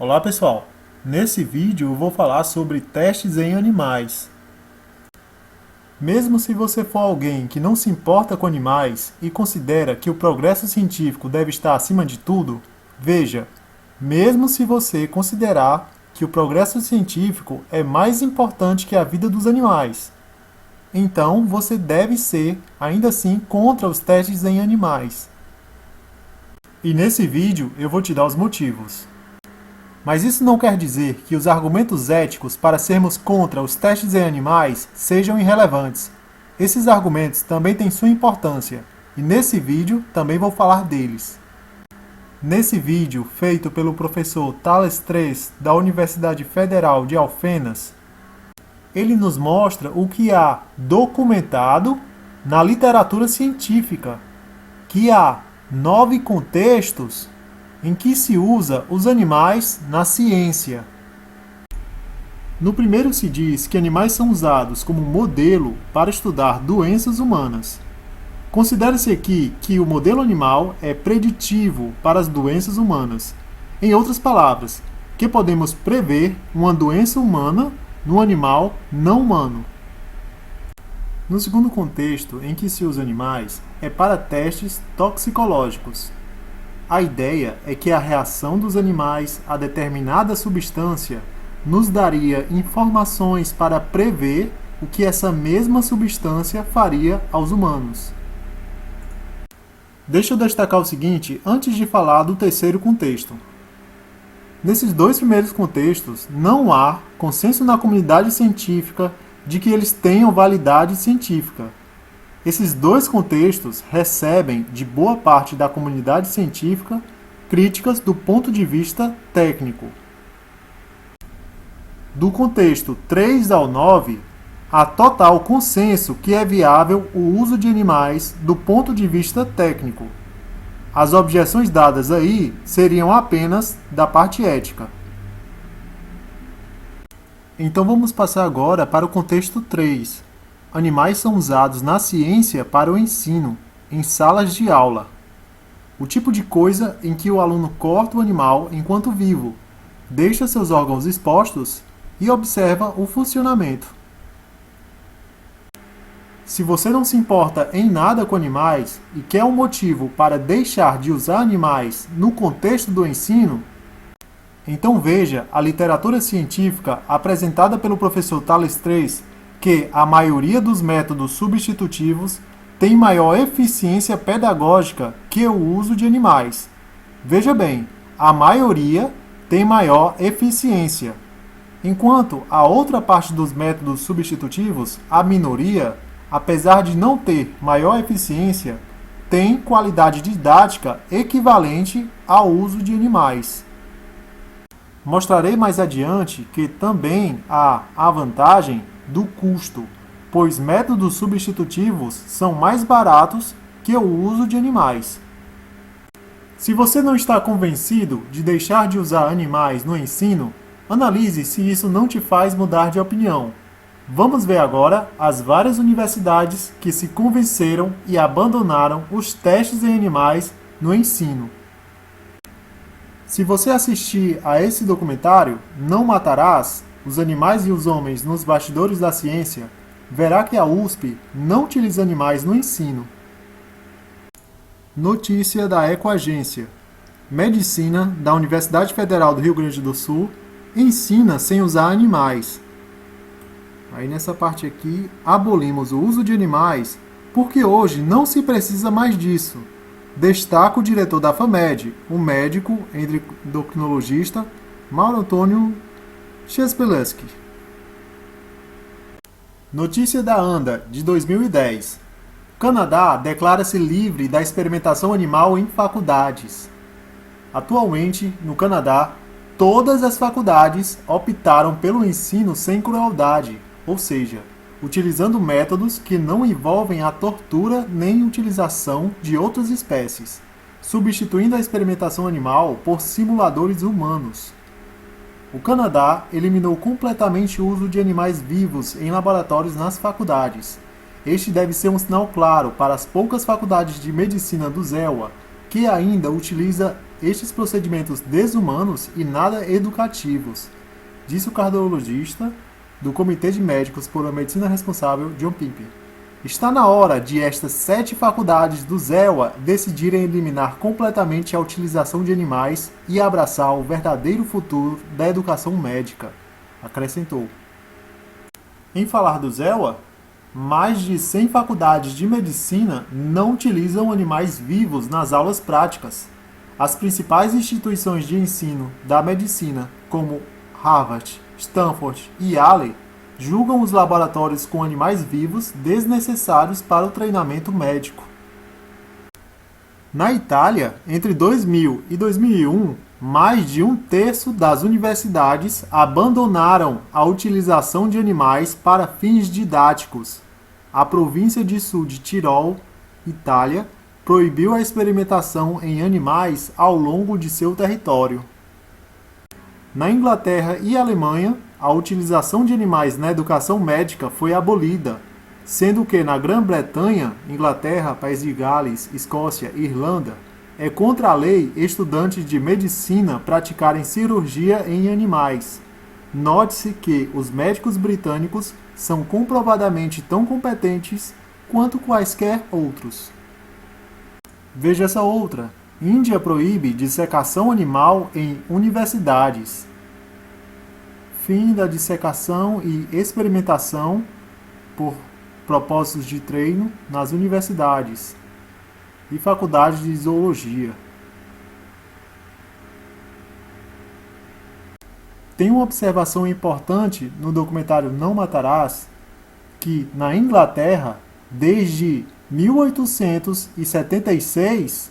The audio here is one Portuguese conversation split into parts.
Olá pessoal, nesse vídeo eu vou falar sobre testes em animais. Mesmo se você for alguém que não se importa com animais e considera que o progresso científico deve estar acima de tudo, veja, mesmo se você considerar que o progresso científico é mais importante que a vida dos animais, então você deve ser, ainda assim, contra os testes em animais. E nesse vídeo eu vou te dar os motivos. Mas isso não quer dizer que os argumentos éticos para sermos contra os testes em animais sejam irrelevantes. Esses argumentos também têm sua importância, e nesse vídeo também vou falar deles. Nesse vídeo, feito pelo professor Thales Tres, da Universidade Federal de Alfenas, ele nos mostra o que há documentado na literatura científica, que há 9 contextos em que se usa os animais na ciência. No primeiro se diz que animais são usados como modelo para estudar doenças humanas. Considere-se aqui que o modelo animal é preditivo para as doenças humanas. Em outras palavras, que podemos prever uma doença humana no animal não humano. No segundo contexto em que se usa animais é para testes toxicológicos. A ideia é que a reação dos animais a determinada substância nos daria informações para prever o que essa mesma substância faria aos humanos. Deixa eu destacar o seguinte antes de falar do terceiro contexto. Nesses dois primeiros contextos, não há consenso na comunidade científica de que eles tenham validade científica. Esses dois contextos recebem, de boa parte da comunidade científica, críticas do ponto de vista técnico. Do contexto 3 ao 9, há total consenso que é viável o uso de animais do ponto de vista técnico. As objeções dadas aí seriam apenas da parte ética. Então vamos passar agora para o contexto 3. Animais são usados na ciência para o ensino, em salas de aula. O tipo de coisa em que o aluno corta o animal enquanto vivo, deixa seus órgãos expostos e observa o funcionamento. Se você não se importa em nada com animais e quer um motivo para deixar de usar animais no contexto do ensino, então veja a literatura científica apresentada pelo professor Thales Tres, que a maioria dos métodos substitutivos tem maior eficiência pedagógica que o uso de animais. Veja bem, a maioria tem maior eficiência, enquanto a outra parte dos métodos substitutivos, a minoria, apesar de não ter maior eficiência, tem qualidade didática equivalente ao uso de animais. Mostrarei mais adiante que também há a vantagem do custo, pois métodos substitutivos são mais baratos que o uso de animais. Se você não está convencido de deixar de usar animais no ensino, analise se isso não te faz mudar de opinião. Vamos ver agora as várias universidades que se convenceram e abandonaram os testes em animais no ensino. Se você assistir a esse documentário, Não Matarás, os animais e os homens nos bastidores da ciência, verá que a USP não utiliza animais no ensino. Notícia da Ecoagência. Medicina da Universidade Federal do Rio Grande do Sul ensina sem usar animais. Aí nessa parte aqui, abolimos o uso de animais porque hoje não se precisa mais disso. Destaca o diretor da FAMED, o médico endocrinologista Mauro Antônio Chespeleski. Notícia da ANDA, de 2010. Canadá declara-se livre da experimentação animal em faculdades. Atualmente, no Canadá, todas as faculdades optaram pelo ensino sem crueldade, ou seja, utilizando métodos que não envolvem a tortura nem utilização de outras espécies, substituindo a experimentação animal por simuladores humanos. O Canadá eliminou completamente o uso de animais vivos em laboratórios nas faculdades. Este deve ser um sinal claro para as poucas faculdades de medicina do ZEWA que ainda utiliza estes procedimentos desumanos e nada educativos, disse o cardiologista do Comitê de Médicos por uma Medicina Responsável, John Pimp. Está na hora de estas 7 faculdades do ZEWA decidirem eliminar completamente a utilização de animais e abraçar o verdadeiro futuro da educação médica, acrescentou. Em falar do ZEWA, mais de 100 faculdades de medicina não utilizam animais vivos nas aulas práticas. As principais instituições de ensino da medicina, como Harvard, Stanford e Yale, julgam os laboratórios com animais vivos desnecessários para o treinamento médico. Na Itália, entre 2000 e 2001, mais de 1/3 das universidades abandonaram a utilização de animais para fins didáticos. A província de sul de Tirol, Itália, proibiu a experimentação em animais ao longo de seu território. Na Inglaterra e Alemanha, a utilização de animais na educação médica foi abolida, sendo que na Grã-Bretanha, Inglaterra, País de Gales, Escócia e Irlanda, é contra a lei estudantes de medicina praticarem cirurgia em animais. Note-se que os médicos britânicos são comprovadamente tão competentes quanto quaisquer outros. Veja essa outra. Índia proíbe dissecação animal em universidades. Fim da dissecação e experimentação por propósitos de treino nas universidades e faculdades de zoologia. Tem uma observação importante no documentário Não Matarás, que na Inglaterra, desde 1876,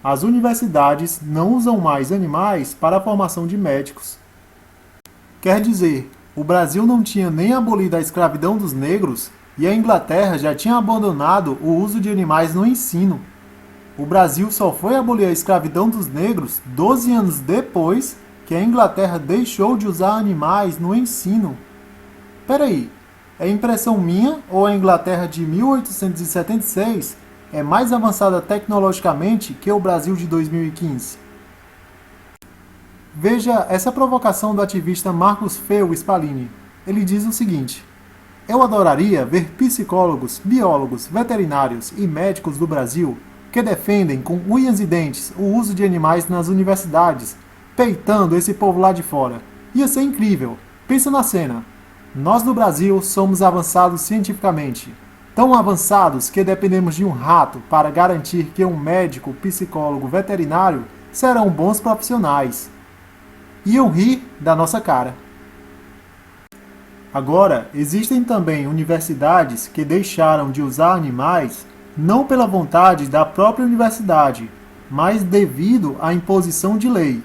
as universidades não usam mais animais para a formação de médicos. Quer dizer, o Brasil não tinha nem abolido a escravidão dos negros e a Inglaterra já tinha abandonado o uso de animais no ensino. O Brasil só foi abolir a escravidão dos negros 12 anos depois que a Inglaterra deixou de usar animais no ensino. Peraí, é impressão minha ou a Inglaterra de 1876 é mais avançada tecnologicamente que o Brasil de 2015? Veja essa provocação do ativista Marcos Feu Spalini. Ele diz o seguinte: eu adoraria ver psicólogos, biólogos, veterinários e médicos do Brasil que defendem com unhas e dentes o uso de animais nas universidades, peitando esse povo lá de fora. Ia ser incrível. Pensa na cena. Nós do Brasil somos avançados cientificamente. Tão avançados que dependemos de um rato para garantir que um médico, psicólogo, veterinário serão bons profissionais. Iam rir da nossa cara. Agora, existem também universidades que deixaram de usar animais não pela vontade da própria universidade, mas devido à imposição de lei.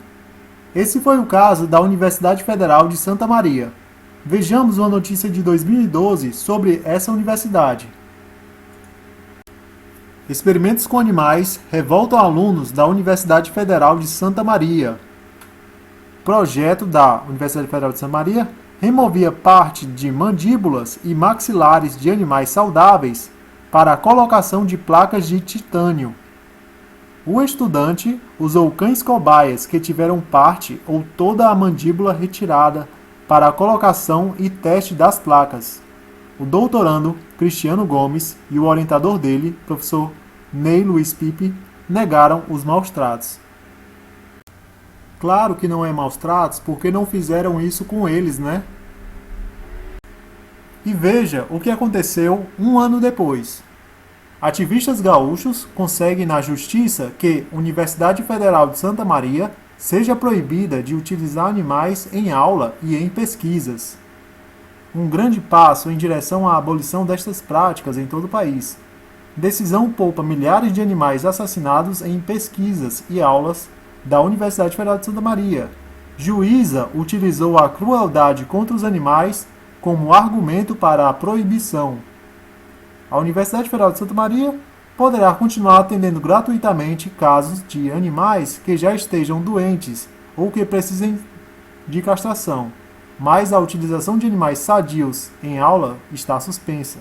Esse foi o caso da Universidade Federal de Santa Maria. Vejamos uma notícia de 2012 sobre essa universidade. Experimentos com animais revoltam alunos da Universidade Federal de Santa Maria. Projeto da Universidade Federal de Santa Maria removia parte de mandíbulas e maxilares de animais saudáveis para a colocação de placas de titânio. O estudante usou cães cobaias que tiveram parte ou toda a mandíbula retirada para a colocação e teste das placas. O doutorando Cristiano Gomes e o orientador dele, professor Ney Luiz Pipe, negaram os maus tratos. Claro que não é maus tratos, porque não fizeram isso com eles, né? E veja o que aconteceu um ano depois. Ativistas gaúchos conseguem na justiça que a Universidade Federal de Santa Maria seja proibida de utilizar animais em aula e em pesquisas. Um grande passo em direção à abolição destas práticas em todo o país. Decisão poupa milhares de animais assassinados em pesquisas e aulas da Universidade Federal de Santa Maria. Juíza utilizou a crueldade contra os animais como argumento para a proibição. A Universidade Federal de Santa Maria poderá continuar atendendo gratuitamente casos de animais que já estejam doentes ou que precisem de castração, mas a utilização de animais sadios em aula está suspensa.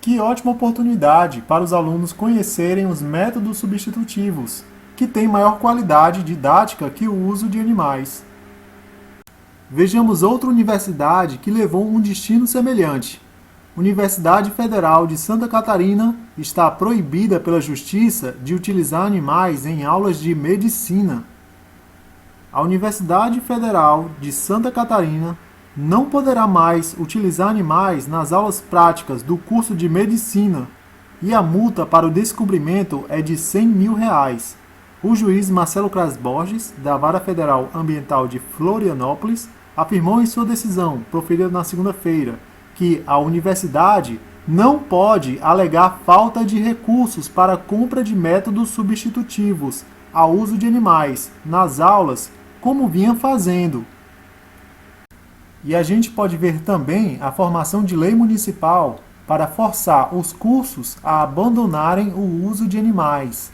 Que ótima oportunidade para os alunos conhecerem os métodos substitutivos, que têm maior qualidade didática que o uso de animais. Vejamos outra universidade que levou um destino semelhante. Universidade Federal de Santa Catarina está proibida pela Justiça de utilizar animais em aulas de medicina. A Universidade Federal de Santa Catarina não poderá mais utilizar animais nas aulas práticas do curso de medicina e a multa para o descumprimento é de R$100 mil. O juiz Marcelo Cras Borges, da Vara Federal Ambiental de Florianópolis, afirmou em sua decisão, proferida na segunda-feira, que a universidade não pode alegar falta de recursos para a compra de métodos substitutivos ao uso de animais nas aulas, como vinha fazendo. E a gente pode ver também a formação de lei municipal para forçar os cursos a abandonarem o uso de animais.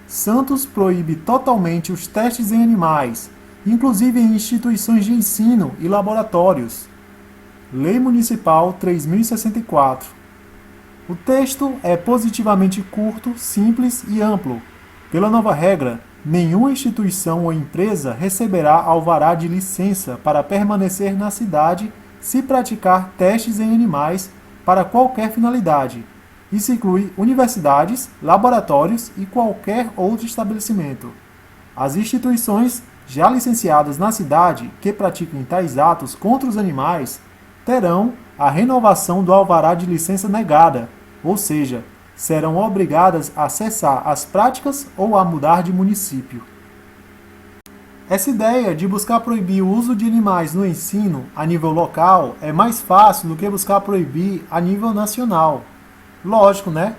Santos proíbe totalmente os testes em animais, inclusive em instituições de ensino e laboratórios. Lei Municipal 3064. O texto é positivamente curto, simples e amplo. Pela nova regra, nenhuma instituição ou empresa receberá alvará de licença para permanecer na cidade se praticar testes em animais para qualquer finalidade. Isso inclui universidades, laboratórios e qualquer outro estabelecimento. As instituições já licenciadas na cidade que pratiquem tais atos contra os animais terão a renovação do alvará de licença negada, ou seja, serão obrigadas a cessar as práticas ou a mudar de município. Essa ideia de buscar proibir o uso de animais no ensino a nível local é mais fácil do que buscar proibir a nível nacional. Lógico, né?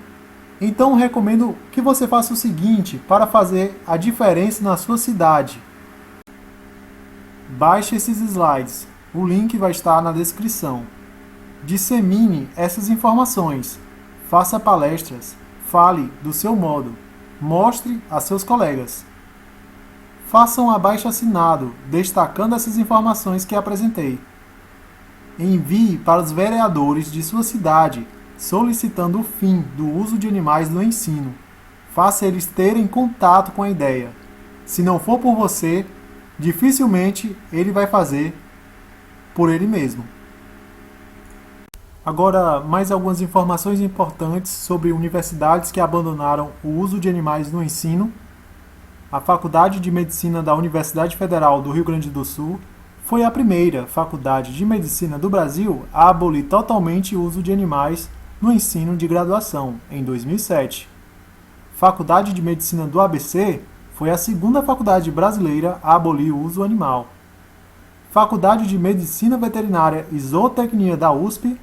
Então recomendo que você faça o seguinte para fazer a diferença na sua cidade. Baixe esses slides, o link vai estar na descrição. Dissemine essas informações, faça palestras, fale do seu modo, mostre a seus colegas. Faça um abaixo-assinado destacando essas informações que apresentei. Envie para os vereadores de sua cidade solicitando o fim do uso de animais no ensino. Faça eles terem contato com a ideia. Se não for por você, dificilmente ele vai fazer por ele mesmo. Agora, mais algumas informações importantes sobre universidades que abandonaram o uso de animais no ensino. A Faculdade de Medicina da Universidade Federal do Rio Grande do Sul foi a primeira faculdade de medicina do Brasil a abolir totalmente o uso de animais no ensino de graduação, em 2007. Faculdade de Medicina do ABC foi a segunda faculdade brasileira a abolir o uso animal. Faculdade de Medicina Veterinária e Zootecnia da USP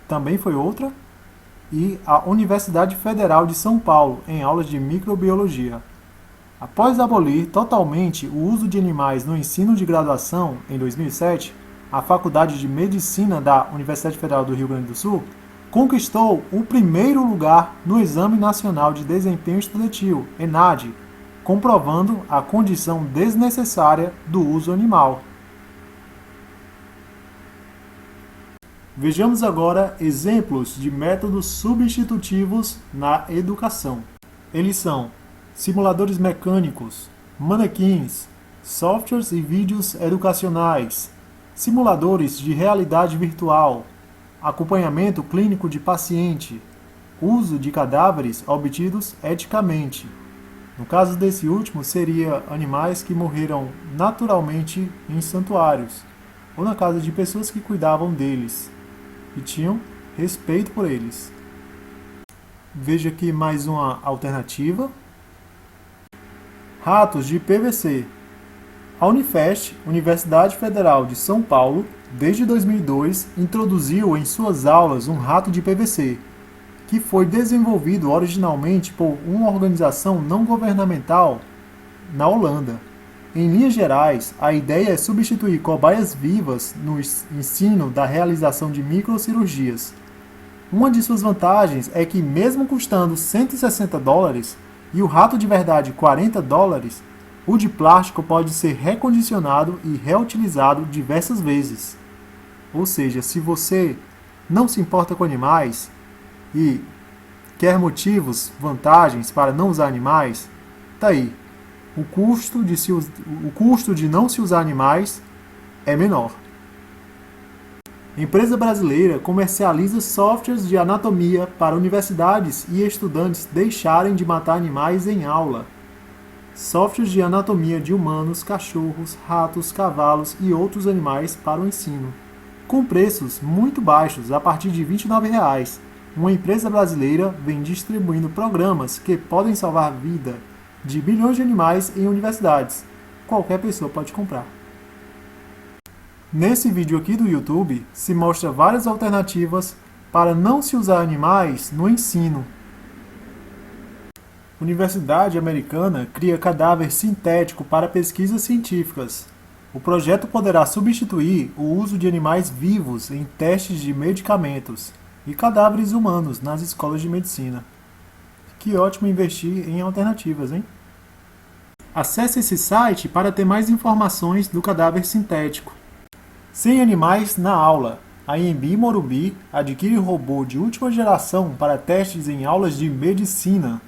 também foi outra. E a Universidade Federal de São Paulo, em aulas de microbiologia. Após abolir totalmente o uso de animais no ensino de graduação, em 2007, a Faculdade de Medicina da Universidade Federal do Rio Grande do Sul conquistou o primeiro lugar no Exame Nacional de Desempenho Estudantil, ENAD, comprovando a condição desnecessária do uso animal. Vejamos agora exemplos de métodos substitutivos na educação. Eles são simuladores mecânicos, manequins, softwares e vídeos educacionais, simuladores de realidade virtual, acompanhamento clínico de paciente, uso de cadáveres obtidos eticamente. No caso desse último, seria animais que morreram naturalmente em santuários, ou na casa de pessoas que cuidavam deles e tinham respeito por eles. Veja aqui mais uma alternativa. Ratos de PVC. A Unifest, Universidade Federal de São Paulo, desde 2002, introduziu em suas aulas um rato de PVC, que foi desenvolvido originalmente por uma organização não governamental na Holanda. Em linhas gerais, a ideia é substituir cobaias vivas no ensino da realização de microcirurgias. Uma de suas vantagens é que, mesmo custando $160 e o rato de verdade $40, o de plástico pode ser recondicionado e reutilizado diversas vezes. Ou seja, se você não se importa com animais, E quer motivos, vantagens para não usar animais? Tá aí. O custo de não se usar animais é menor. Empresa brasileira comercializa softwares de anatomia para universidades e estudantes deixarem de matar animais em aula. Softwares de anatomia de humanos, cachorros, ratos, cavalos e outros animais para o ensino. Com preços muito baixos, a partir de R$ 29,00, uma empresa brasileira vem distribuindo programas que podem salvar a vida de milhões de animais em universidades. Qualquer pessoa pode comprar. Nesse vídeo aqui do YouTube, se mostra várias alternativas para não se usar animais no ensino. Universidade americana cria cadáver sintético para pesquisas científicas. O projeto poderá substituir o uso de animais vivos em testes de medicamentos e cadáveres humanos nas escolas de medicina. Que ótimo investir em alternativas, hein? Acesse esse site para ter mais informações do cadáver sintético. Sem animais na aula. A Anhembi Morumbi adquire robô de última geração para testes em aulas de medicina.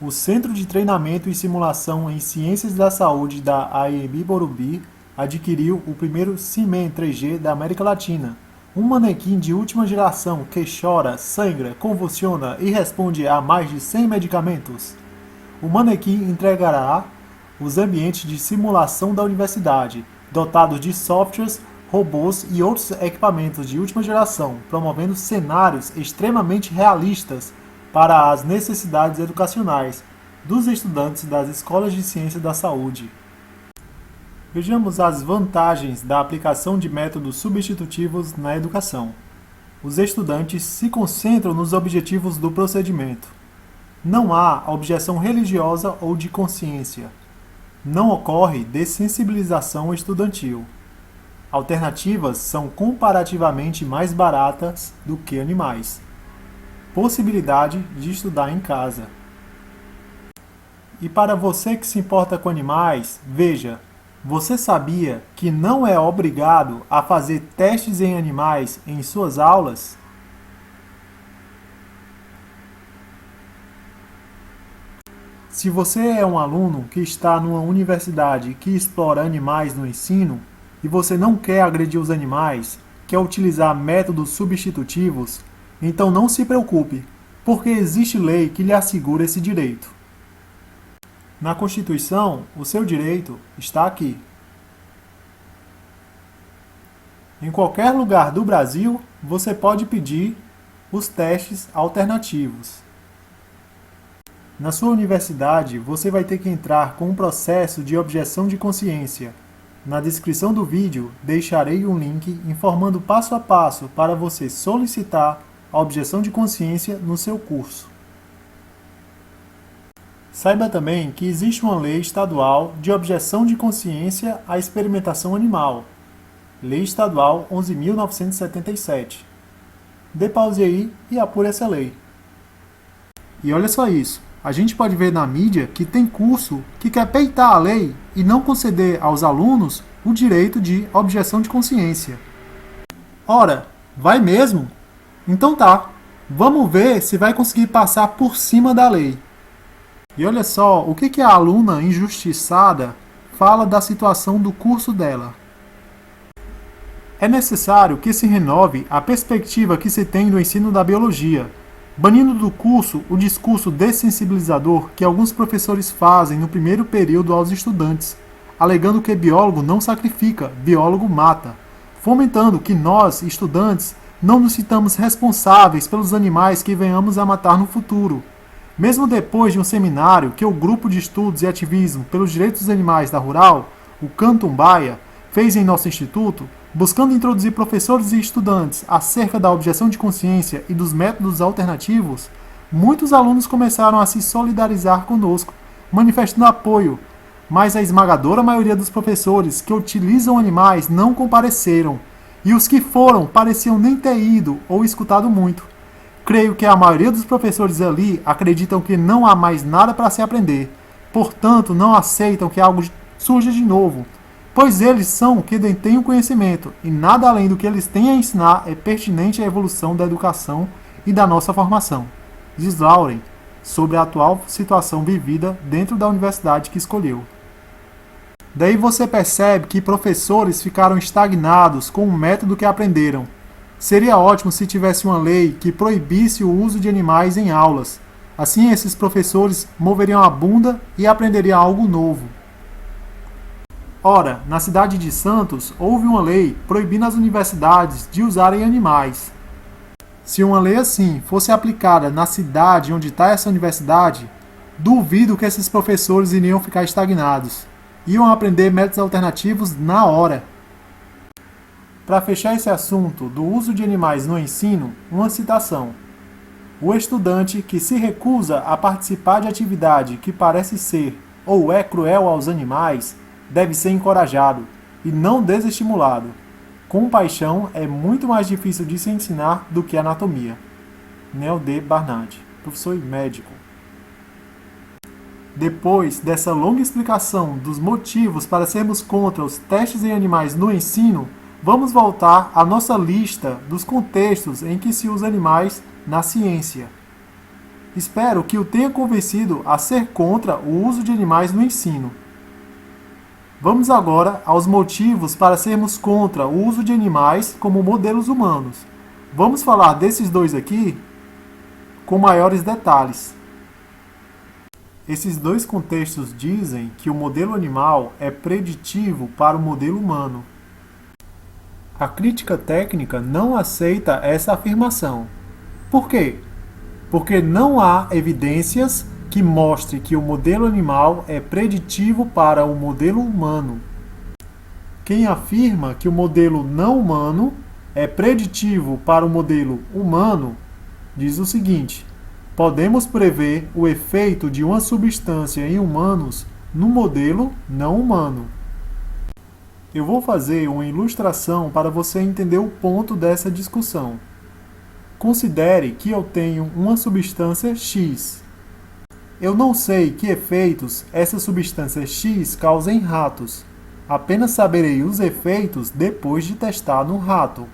O Centro de Treinamento e Simulação em Ciências da Saúde da Anhembi Morumbi adquiriu o primeiro Cement 3G da América Latina, um manequim de última geração que chora, sangra, convulsiona e responde a mais de 100 medicamentos. O manequim entregará os ambientes de simulação da universidade, dotados de softwares, robôs e outros equipamentos de última geração, promovendo cenários extremamente realistas para as necessidades educacionais dos estudantes das escolas de ciência da saúde. Vejamos as vantagens da aplicação de métodos substitutivos na educação. Os estudantes se concentram nos objetivos do procedimento. Não há objeção religiosa ou de consciência. Não ocorre dessensibilização estudantil. Alternativas são comparativamente mais baratas do que animais. Possibilidade de estudar em casa. E para você que se importa com animais, veja, você sabia que não é obrigado a fazer testes em animais em suas aulas? Se você é um aluno que está numa universidade que explora animais no ensino, e você não quer agredir os animais, quer utilizar métodos substitutivos, então não se preocupe, porque existe lei que lhe assegura esse direito. Na Constituição, o seu direito está aqui. Em qualquer lugar do Brasil, você pode pedir os testes alternativos. Na sua universidade, você vai ter que entrar com um processo de objeção de consciência. Na descrição do vídeo, deixarei um link informando passo a passo para você solicitar a objeção de consciência no seu curso. Saiba também que existe uma lei estadual de objeção de consciência à experimentação animal, Lei Estadual 11.977. Dê pause aí e apure essa lei. E olha só isso. A gente pode ver na mídia que tem curso que quer peitar a lei e não conceder aos alunos o direito de objeção de consciência. Ora, vai mesmo? Então tá, vamos ver se vai conseguir passar por cima da lei. E olha só o que a aluna injustiçada fala da situação do curso dela. É necessário que se renove a perspectiva que se tem do ensino da biologia, banindo do curso o discurso dessensibilizador que alguns professores fazem no primeiro período aos estudantes, alegando que biólogo não sacrifica, biólogo mata, fomentando que nós, estudantes, não nos sintamos responsáveis pelos animais que venhamos a matar no futuro. Mesmo depois de um seminário que o Grupo de Estudos e Ativismo pelos Direitos dos Animais da Rural, o Cantumbaia, fez em nosso instituto, buscando introduzir professores e estudantes acerca da objeção de consciência e dos métodos alternativos, muitos alunos começaram a se solidarizar conosco, manifestando apoio, mas a esmagadora maioria dos professores que utilizam animais não compareceram, e os que foram pareciam nem ter ido ou escutado muito. Creio que a maioria dos professores ali acreditam que não há mais nada para se aprender, portanto não aceitam que algo surja de novo, pois eles são que detêm o conhecimento, e nada além do que eles têm a ensinar é pertinente à evolução da educação e da nossa formação, diz Lauren, sobre a atual situação vivida dentro da universidade que escolheu. Daí você percebe que professores ficaram estagnados com o método que aprenderam. Seria ótimo se tivesse uma lei que proibisse o uso de animais em aulas. Assim, esses professores moveriam a bunda e aprenderiam algo novo. Ora, na cidade de Santos, houve uma lei proibindo as universidades de usarem animais. Se uma lei assim fosse aplicada na cidade onde está essa universidade, duvido que esses professores iriam ficar estagnados. Iam aprender métodos alternativos na hora. Para fechar esse assunto do uso de animais no ensino, uma citação. O estudante que se recusa a participar de atividade que parece ser ou é cruel aos animais deve ser encorajado e não desestimulado. Compaixão é muito mais difícil de se ensinar do que anatomia. Neil D. Barnard, professor e médico. Depois dessa longa explicação dos motivos para sermos contra os testes em animais no ensino, vamos voltar à nossa lista dos contextos em que se usa animais na ciência. Espero que o tenha convencido a ser contra o uso de animais no ensino. Vamos agora aos motivos para sermos contra o uso de animais como modelos humanos. Vamos falar desses dois aqui com maiores detalhes. Esses dois contextos dizem que o modelo animal é preditivo para o modelo humano. A crítica técnica não aceita essa afirmação. Por quê? Porque não há evidências que mostre que o modelo animal é preditivo para o modelo humano. Quem afirma que o modelo não humano é preditivo para o modelo humano diz o seguinte: podemos prever o efeito de uma substância em humanos no modelo não humano. Eu vou fazer uma ilustração para você entender o ponto dessa discussão. Considere que eu tenho uma substância X. Eu não sei que efeitos essa substância X causa em ratos. Apenas saberei os efeitos depois de testar no rato.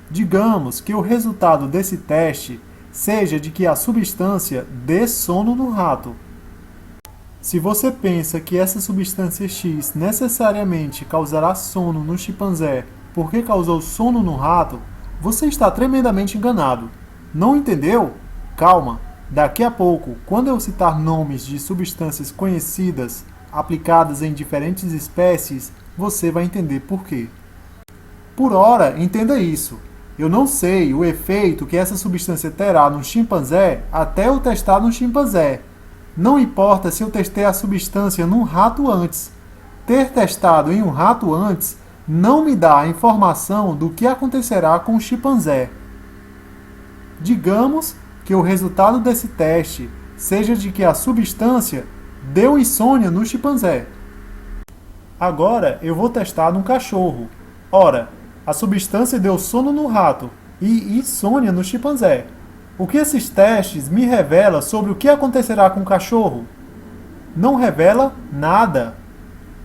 Digamos que o resultado desse teste seja de que a substância dê sono no rato. Se você pensa que essa substância X necessariamente causará sono no chimpanzé porque causou sono no rato, você está tremendamente enganado. Não entendeu? Calma. Daqui a pouco, quando eu citar nomes de substâncias conhecidas aplicadas em diferentes espécies, você vai entender por quê. Por ora, entenda isso. Eu não sei o efeito que essa substância terá no chimpanzé até eu testar no chimpanzé. Não importa se eu testei a substância num rato antes. Ter testado em um rato antes não me dá a informação do que acontecerá com o chimpanzé. Digamos que o resultado desse teste seja de que a substância deu insônia no chimpanzé. Agora eu vou testar num cachorro. Ora, a substância deu sono no rato e insônia no chimpanzé. O que esses testes me revelam sobre o que acontecerá com o cachorro? Não revela nada.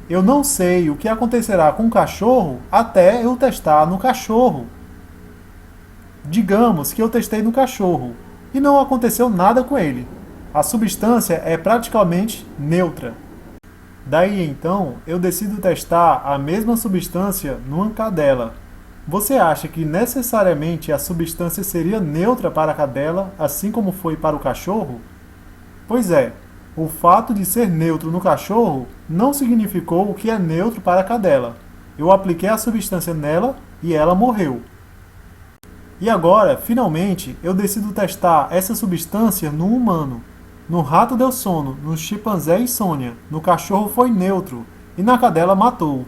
Eu não sei o que acontecerá com o cachorro até eu testar no cachorro. Digamos que eu testei no cachorro e não aconteceu nada com ele. A substância é praticamente neutra. Daí então, eu decido testar a mesma substância numa cadela. Você acha que necessariamente a substância seria neutra para a cadela, assim como foi para o cachorro? Pois é, o fato de ser neutro no cachorro não significou que é neutro para a cadela. Eu apliquei a substância nela e ela morreu. E agora, finalmente, eu decido testar essa substância no humano. No rato deu sono, no chimpanzé insônia, no cachorro foi neutro e na cadela matou.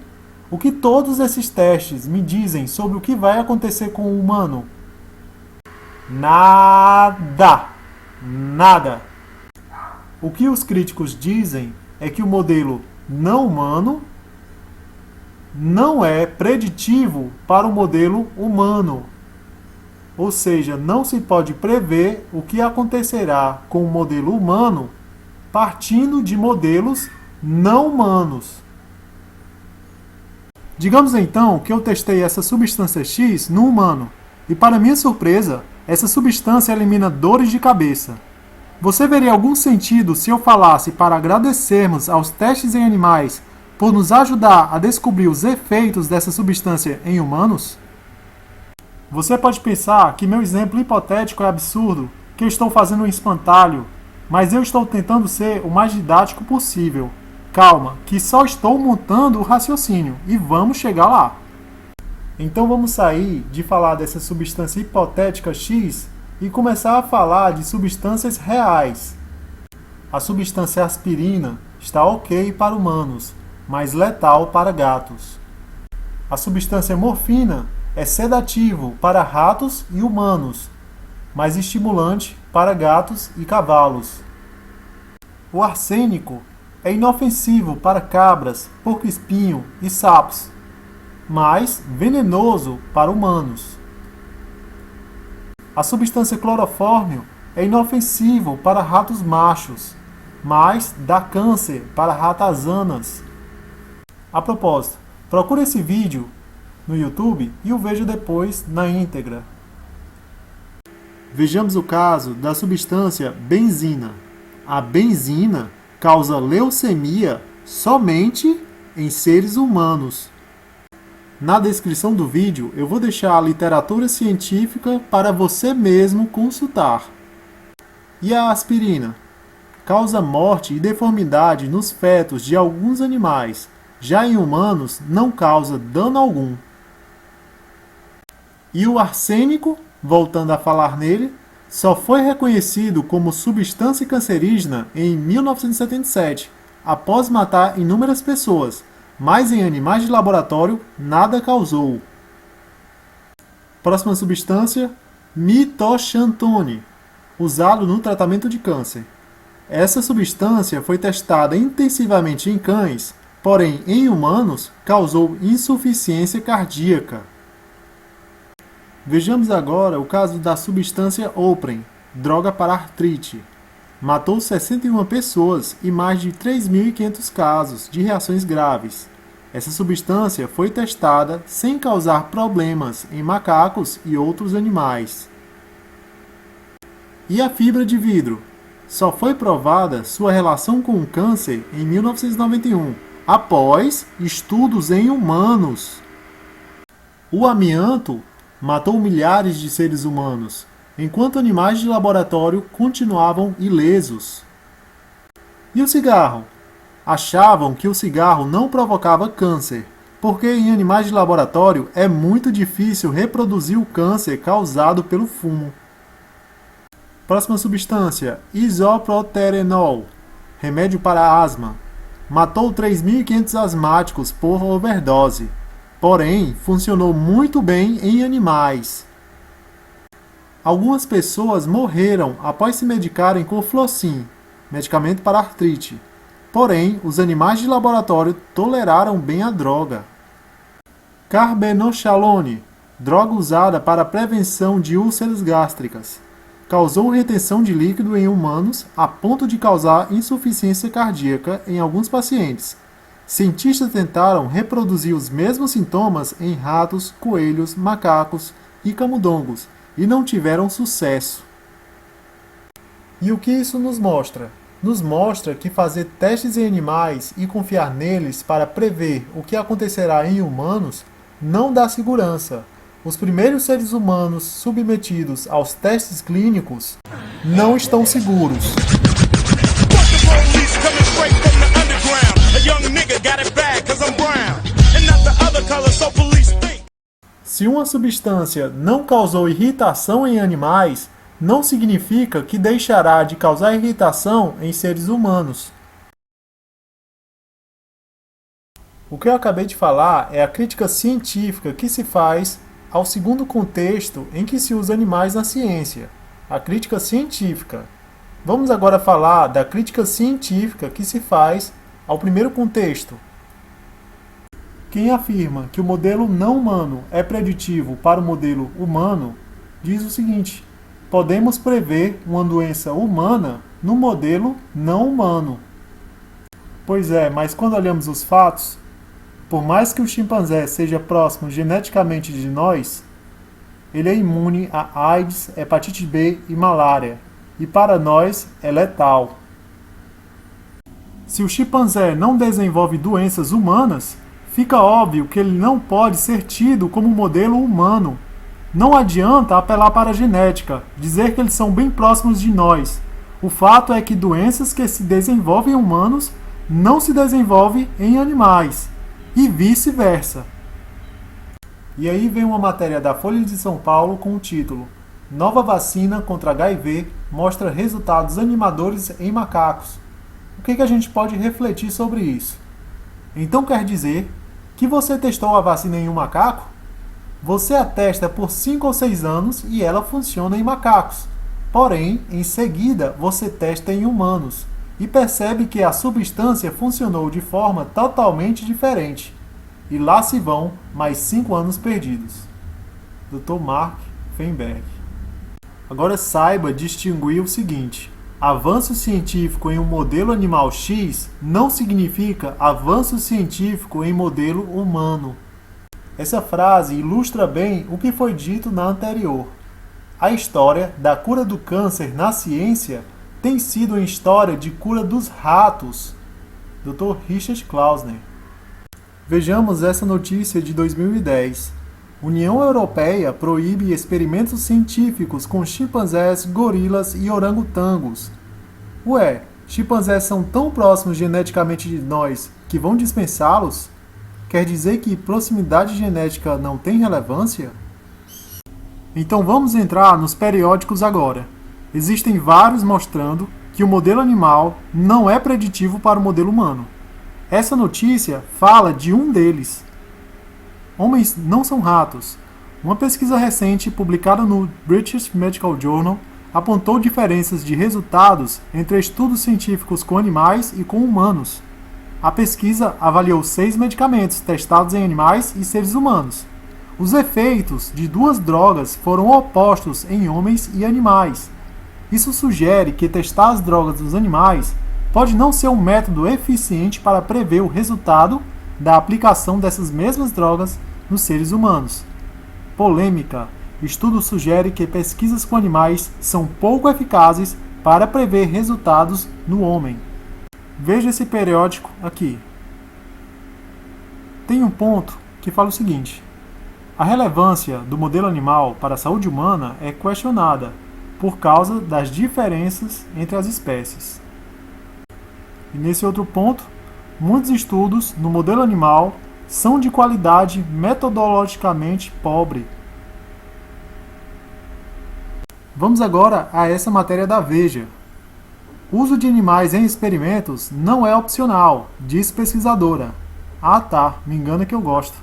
O que todos esses testes me dizem sobre o que vai acontecer com o humano? Nada! Nada! O que os críticos dizem é que o modelo não humano não é preditivo para o modelo humano. Ou seja, não se pode prever o que acontecerá com o modelo humano partindo de modelos não humanos. Digamos então que eu testei essa substância X no humano e, para minha surpresa, Essa substância elimina dores de cabeça. Você veria algum sentido se eu falasse para agradecermos aos testes em animais por nos ajudar a descobrir os efeitos dessa substância em humanos? Você pode pensar que meu exemplo hipotético é absurdo, que eu estou fazendo um espantalho, mas eu estou tentando ser o mais didático possível. Calma, que só estou montando o raciocínio e vamos chegar lá. Então vamos sair de falar dessa substância hipotética X e começar a falar de substâncias reais. A substância aspirina está ok para humanos, mas letal para gatos. A substância morfina é sedativo para ratos e humanos, mas estimulante para gatos e cavalos. O arsênico é inofensivo para cabras, porco-espinho e sapos, mas venenoso para humanos. A substância clorofórmio é inofensivo para ratos machos, mas dá câncer para ratazanas. A propósito, procure esse vídeo no YouTube e o veja depois na íntegra. Vejamos o caso da substância benzina. A benzina causa leucemia somente em seres humanos. Na descrição do vídeo eu vou deixar a literatura científica para você mesmo consultar. E a aspirina? Causa morte e deformidade nos fetos de alguns animais. Já em humanos não causa dano algum. E o arsênico, voltando a falar nele, só foi reconhecido como substância cancerígena em 1977, após matar inúmeras pessoas, mas em animais de laboratório nada causou. Próxima substância, mitoxantone, usado no tratamento de câncer. Essa substância foi testada intensivamente em cães, porém em humanos causou insuficiência cardíaca. Vejamos agora o caso da substância Opren, droga para artrite. Matou 61 pessoas e mais de 3.500 casos de reações graves. Essa substância foi testada sem causar problemas em macacos e outros animais. E a fibra de vidro? Só foi provada sua relação com o câncer em 1991, após estudos em humanos. O amianto matou milhares de seres humanos, enquanto animais de laboratório continuavam ilesos. E o cigarro? Achavam que o cigarro não provocava câncer, porque em animais de laboratório é muito difícil reproduzir o câncer causado pelo fumo. Próxima substância, isoproterenol, remédio para asma. Matou 3.500 asmáticos por overdose, porém funcionou muito bem em animais. Algumas pessoas morreram após se medicarem com Flocin, medicamento para artrite. Porém, os animais de laboratório toleraram bem a droga. Carbenoxalone, droga usada para a prevenção de úlceras gástricas. Causou retenção de líquido em humanos a ponto de causar insuficiência cardíaca em alguns pacientes. Cientistas tentaram reproduzir os mesmos sintomas em ratos, coelhos, macacos e camundongos e não tiveram sucesso. E o que isso nos mostra? Nos mostra que fazer testes em animais e confiar neles para prever o que acontecerá em humanos não dá segurança. Os primeiros seres humanos submetidos aos testes clínicos não estão seguros. Se uma substância não causou irritação em animais, não significa que deixará de causar irritação em seres humanos. O que eu acabei de falar é a crítica científica que se faz ao segundo contexto em que se usa animais na ciência, a crítica científica. Vamos agora falar da crítica científica que se faz ao primeiro contexto. Quem afirma que o modelo não humano é preditivo para o modelo humano, diz o seguinte: podemos prever uma doença humana no modelo não humano. Pois é, mas quando olhamos os fatos, por mais que o chimpanzé seja próximo geneticamente de nós, ele é imune a AIDS, hepatite B e malária, e para nós é letal. Se o chimpanzé não desenvolve doenças humanas, fica óbvio que ele não pode ser tido como modelo humano. Não adianta apelar para a genética, dizer que eles são bem próximos de nós. O fato é que doenças que se desenvolvem em humanos não se desenvolvem em animais, e vice-versa. E aí vem uma matéria da Folha de São Paulo com o título: Nova vacina contra HIV mostra resultados animadores em macacos. O que a gente pode refletir sobre isso? Então quer dizer que você testou a vacina em um macaco? Você a testa por 5 ou 6 anos e ela funciona em macacos. Porém, em seguida, você testa em humanos e percebe que a substância funcionou de forma totalmente diferente. E lá se vão mais 5 anos perdidos. Dr. Mark Feinberg. Agora saiba distinguir o seguinte: avanço científico em um modelo animal X não significa avanço científico em modelo humano. Essa frase ilustra bem o que foi dito na anterior. A história da cura do câncer na ciência tem sido uma história de cura dos ratos. Dr. Richard Klausner. Vejamos essa notícia de 2010. União Europeia proíbe experimentos científicos com chimpanzés, gorilas e orangotangos. Ué, chimpanzés são tão próximos geneticamente de nós que vão dispensá-los? Quer dizer que proximidade genética não tem relevância? Então vamos entrar nos periódicos agora. Existem vários mostrando que o modelo animal não é preditivo para o modelo humano. Essa notícia fala de um deles. Homens não são ratos. Uma pesquisa recente publicada no British Medical Journal apontou diferenças de resultados entre estudos científicos com animais e com humanos. A pesquisa avaliou 6 medicamentos testados em animais e seres humanos. Os efeitos de 2 drogas foram opostos em homens e animais. Isso sugere que testar as drogas dos animais pode não ser um método eficiente para prever o resultado da aplicação dessas mesmas drogas nos seres humanos. Polêmica. Estudo sugere que pesquisas com animais são pouco eficazes para prever resultados no homem. Veja esse periódico aqui. Tem um ponto que fala o seguinte: a relevância do modelo animal para a saúde humana é questionada por causa das diferenças entre as espécies. E nesse outro ponto, muitos estudos no modelo animal são de qualidade metodologicamente pobre. Vamos agora a essa matéria da Veja. O uso de animais em experimentos não é opcional, diz pesquisadora. Ah tá, me engana que eu gosto.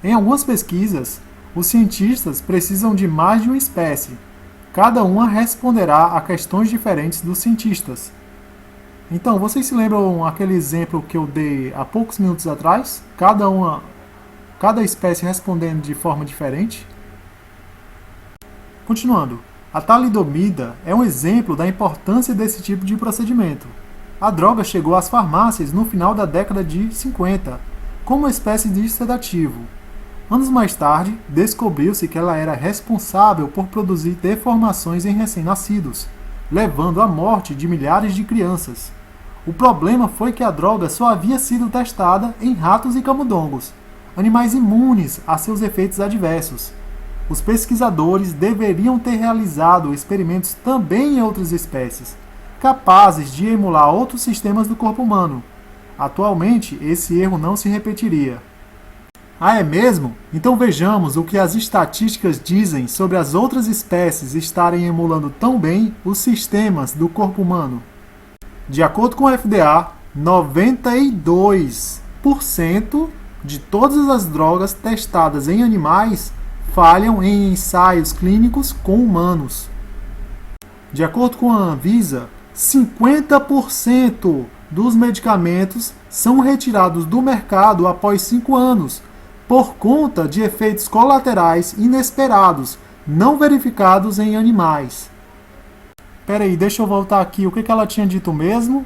Em algumas pesquisas, os cientistas precisam de mais de uma espécie. Cada uma responderá a questões diferentes dos cientistas. Então, vocês se lembram aquele exemplo que eu dei há poucos minutos atrás? Cada espécie respondendo de forma diferente? Continuando. A talidomida é um exemplo da importância desse tipo de procedimento. A droga chegou às farmácias no final da década de 50, como uma espécie de sedativo. Anos mais tarde, descobriu-se que ela era responsável por produzir deformações em recém-nascidos, levando à morte de milhares de crianças. O problema foi que a droga só havia sido testada em ratos e camundongos, animais imunes a seus efeitos adversos. Os pesquisadores deveriam ter realizado experimentos também em outras espécies, capazes de emular outros sistemas do corpo humano. Atualmente, esse erro não se repetiria. Ah, é mesmo? Então vejamos o que as estatísticas dizem sobre as outras espécies estarem emulando tão bem os sistemas do corpo humano. De acordo com o FDA, 92% de todas as drogas testadas em animais falham em ensaios clínicos com humanos. De acordo com a Anvisa, 50% dos medicamentos são retirados do mercado após 5 anos, por conta de efeitos colaterais inesperados, não verificados em animais. Peraí, deixa eu voltar aqui. O que ela tinha dito mesmo?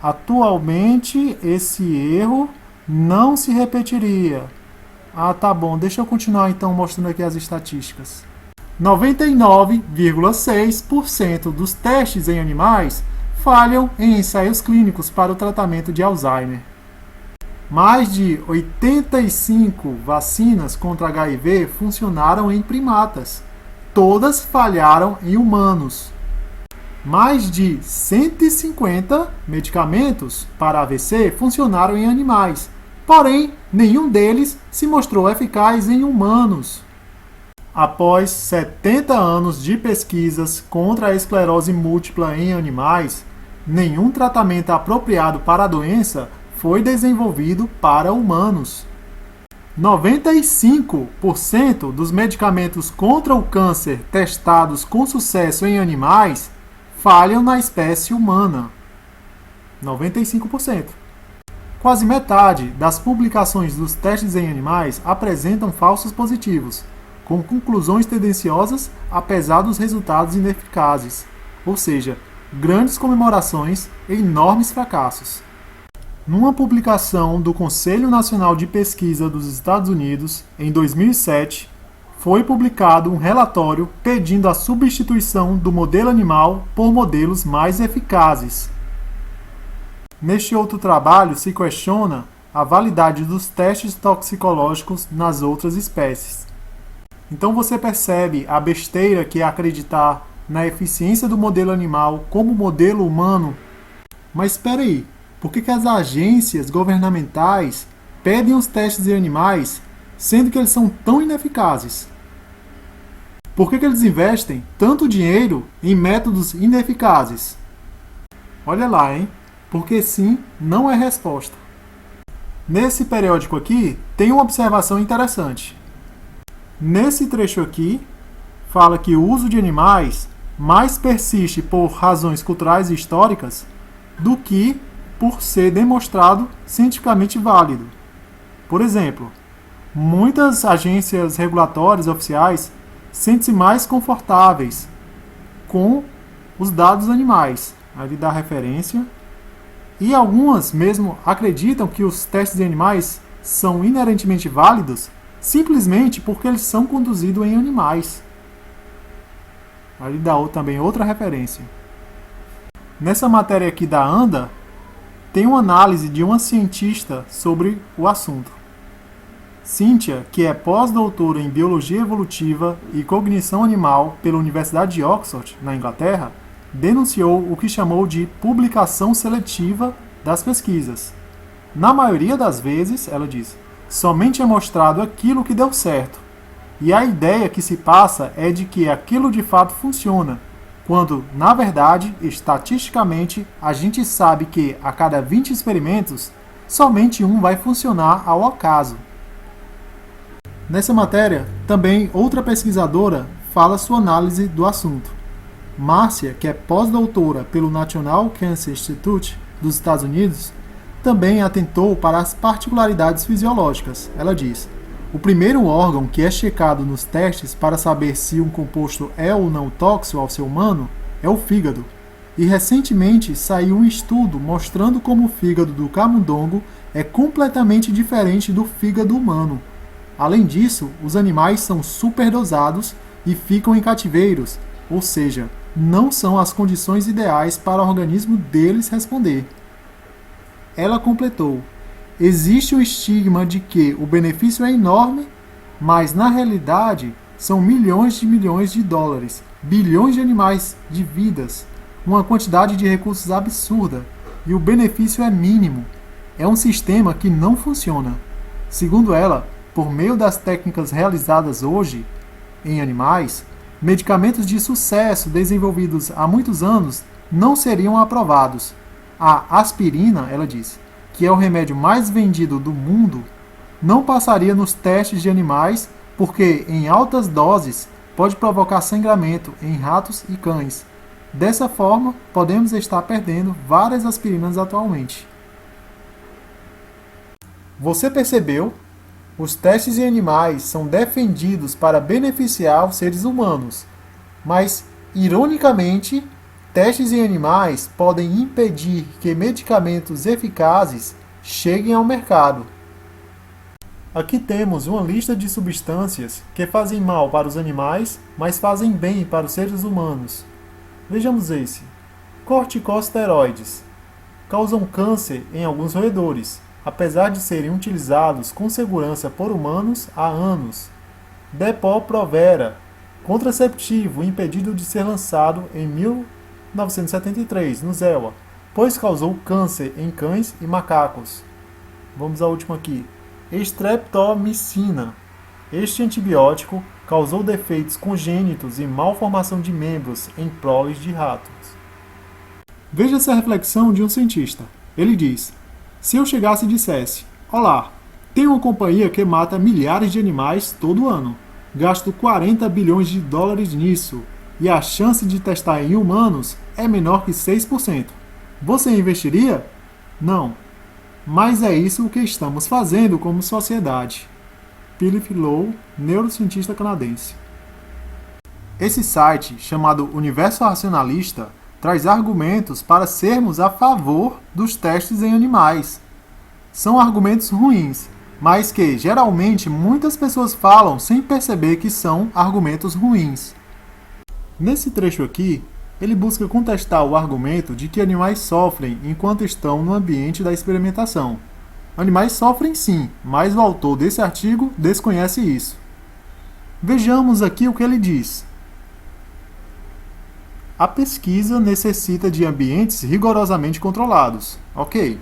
Atualmente, esse erro não se repetiria. Ah, tá bom. Deixa eu continuar então mostrando aqui as estatísticas. 99,6% dos testes em animais falham em ensaios clínicos para o tratamento de Alzheimer. Mais de 85 vacinas contra HIV funcionaram em primatas. Todas falharam em humanos. Mais de 150 medicamentos para AVC funcionaram em animais, porém, nenhum deles se mostrou eficaz em humanos. Após 70 anos de pesquisas contra a esclerose múltipla em animais, nenhum tratamento apropriado para a doença foi desenvolvido para humanos. 95% dos medicamentos contra o câncer testados com sucesso em animais falham na espécie humana. 95%. Quase metade das publicações dos testes em animais apresentam falsos positivos, com conclusões tendenciosas apesar dos resultados ineficazes, ou seja, grandes comemorações e enormes fracassos. Numa publicação do Conselho Nacional de Pesquisa dos Estados Unidos, em 2007, foi publicado um relatório pedindo a substituição do modelo animal por modelos mais eficazes. Neste outro trabalho se questiona a validade dos testes toxicológicos nas outras espécies. Então você percebe a besteira que é acreditar na eficiência do modelo animal como modelo humano. Mas espera aí, por que as agências governamentais pedem os testes em animais, sendo que eles são tão ineficazes? Por que eles investem tanto dinheiro em métodos ineficazes? Olha lá, hein? Porque sim, não é resposta. Nesse periódico aqui, tem uma observação interessante. Nesse trecho aqui, fala que o uso de animais mais persiste por razões culturais e históricas do que por ser demonstrado cientificamente válido. Por exemplo, muitas agências regulatórias oficiais sentem-se mais confortáveis com os dados animais. Aí ele dá referência. E algumas mesmo acreditam que os testes em animais são inerentemente válidos simplesmente porque eles são conduzidos em animais. Aí ele dá também outra referência. Nessa matéria aqui da ANDA, tem uma análise de uma cientista sobre o assunto. Cynthia, que é pós-doutora em Biologia Evolutiva e Cognição Animal pela Universidade de Oxford, na Inglaterra, denunciou o que chamou de publicação seletiva das pesquisas. Na maioria das vezes, ela diz, somente é mostrado aquilo que deu certo, e a ideia que se passa é de que aquilo de fato funciona, quando, na verdade, estatisticamente, a gente sabe que a cada 20 experimentos, somente um vai funcionar ao acaso. Nessa matéria, também outra pesquisadora fala sua análise do assunto. Márcia, que é pós-doutora pelo National Cancer Institute dos Estados Unidos, também atentou para as particularidades fisiológicas. Ela diz: o primeiro órgão que é checado nos testes para saber se um composto é ou não tóxico ao ser humano é o fígado. E recentemente saiu um estudo mostrando como o fígado do camundongo é completamente diferente do fígado humano. Além disso, os animais são superdosados e ficam em cativeiros, ou seja, não são as condições ideais para o organismo deles responder. Ela completou: existe o estigma de que o benefício é enorme, mas na realidade são milhões de dólares, bilhões de animais, de vidas, uma quantidade de recursos absurda, e o benefício é mínimo. É um sistema que não funciona. Segundo ela, por meio das técnicas realizadas hoje em animais, medicamentos de sucesso desenvolvidos há muitos anos não seriam aprovados. A aspirina, ela diz, que é o remédio mais vendido do mundo, não passaria nos testes de animais porque, em altas doses, pode provocar sangramento em ratos e cães. Dessa forma, podemos estar perdendo várias aspirinas atualmente. Você percebeu? Os testes em animais são defendidos para beneficiar os seres humanos, mas, ironicamente, testes em animais podem impedir que medicamentos eficazes cheguem ao mercado. Aqui temos uma lista de substâncias que fazem mal para os animais, mas fazem bem para os seres humanos. Vejamos esse. Corticosteroides. Causam câncer em alguns roedores, apesar de serem utilizados com segurança por humanos há anos. Depo-provera. Contraceptivo impedido de ser lançado em 1973 no ZEUA, pois causou câncer em cães e macacos. Vamos à última aqui. Streptomicina. Este antibiótico causou defeitos congênitos e malformação de membros em proles de ratos. Veja essa reflexão de um cientista. Ele diz: se eu chegasse e dissesse: olá, tenho uma companhia que mata milhares de animais todo ano, gasto 40 bilhões de dólares nisso, e a chance de testar em humanos é menor que 6%. Você investiria? Não. Mas é isso que estamos fazendo como sociedade. Philip Lowe, neurocientista canadense. Esse site, chamado Universo Racionalista, traz argumentos para sermos a favor dos testes em animais. São argumentos ruins, mas que geralmente muitas pessoas falam sem perceber que são argumentos ruins. Nesse trecho aqui, ele busca contestar o argumento de que animais sofrem enquanto estão no ambiente da experimentação. Animais sofrem sim, mas o autor desse artigo desconhece isso. Vejamos aqui o que ele diz. A pesquisa necessita de ambientes rigorosamente controlados. Ok.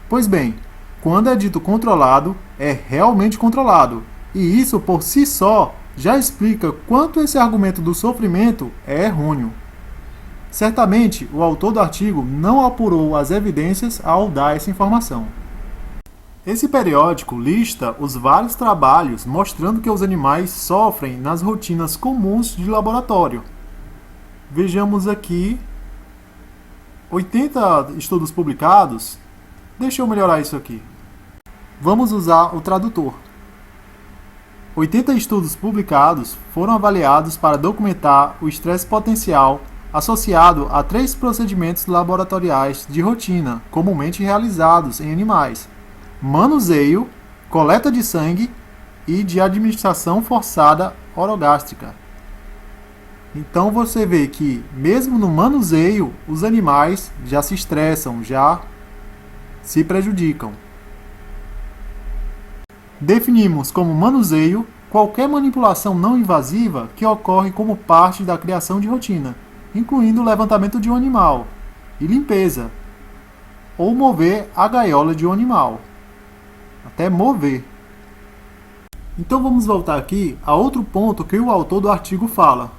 Pois bem, quando é dito controlado, é realmente controlado. E isso por si só já explica quanto esse argumento do sofrimento é errôneo. Certamente, o autor do artigo não apurou as evidências ao dar essa informação. Esse periódico lista os vários trabalhos mostrando que os animais sofrem nas rotinas comuns de laboratório. Vejamos aqui 80 estudos publicados. Deixa eu melhorar isso aqui. Vamos usar o tradutor. 80 estudos publicados foram avaliados para documentar o estresse potencial associado a 3 procedimentos laboratoriais de rotina, comumente realizados em animais: manuseio, coleta de sangue e de administração forçada orogástrica. Então você vê que, mesmo no manuseio, os animais já se estressam, já se prejudicam. Definimos como manuseio qualquer manipulação não invasiva que ocorre como parte da criação de rotina, incluindo o levantamento de um animal, e limpeza, ou mover a gaiola de um animal. Até mover. Então vamos voltar aqui a outro ponto que o autor do artigo fala.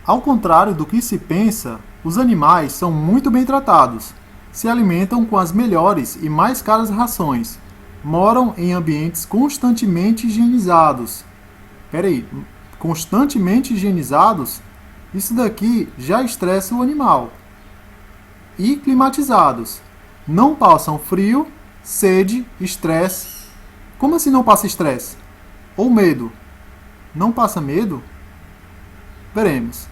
Ao contrário do que se pensa, os animais são muito bem tratados, se alimentam com as melhores e mais caras rações, moram em ambientes constantemente higienizados. Constantemente higienizados? Isso daqui já estressa o animal. E climatizados. Não passam frio, sede, estresse. Como assim não passa estresse? Ou medo? Não passa medo? Veremos.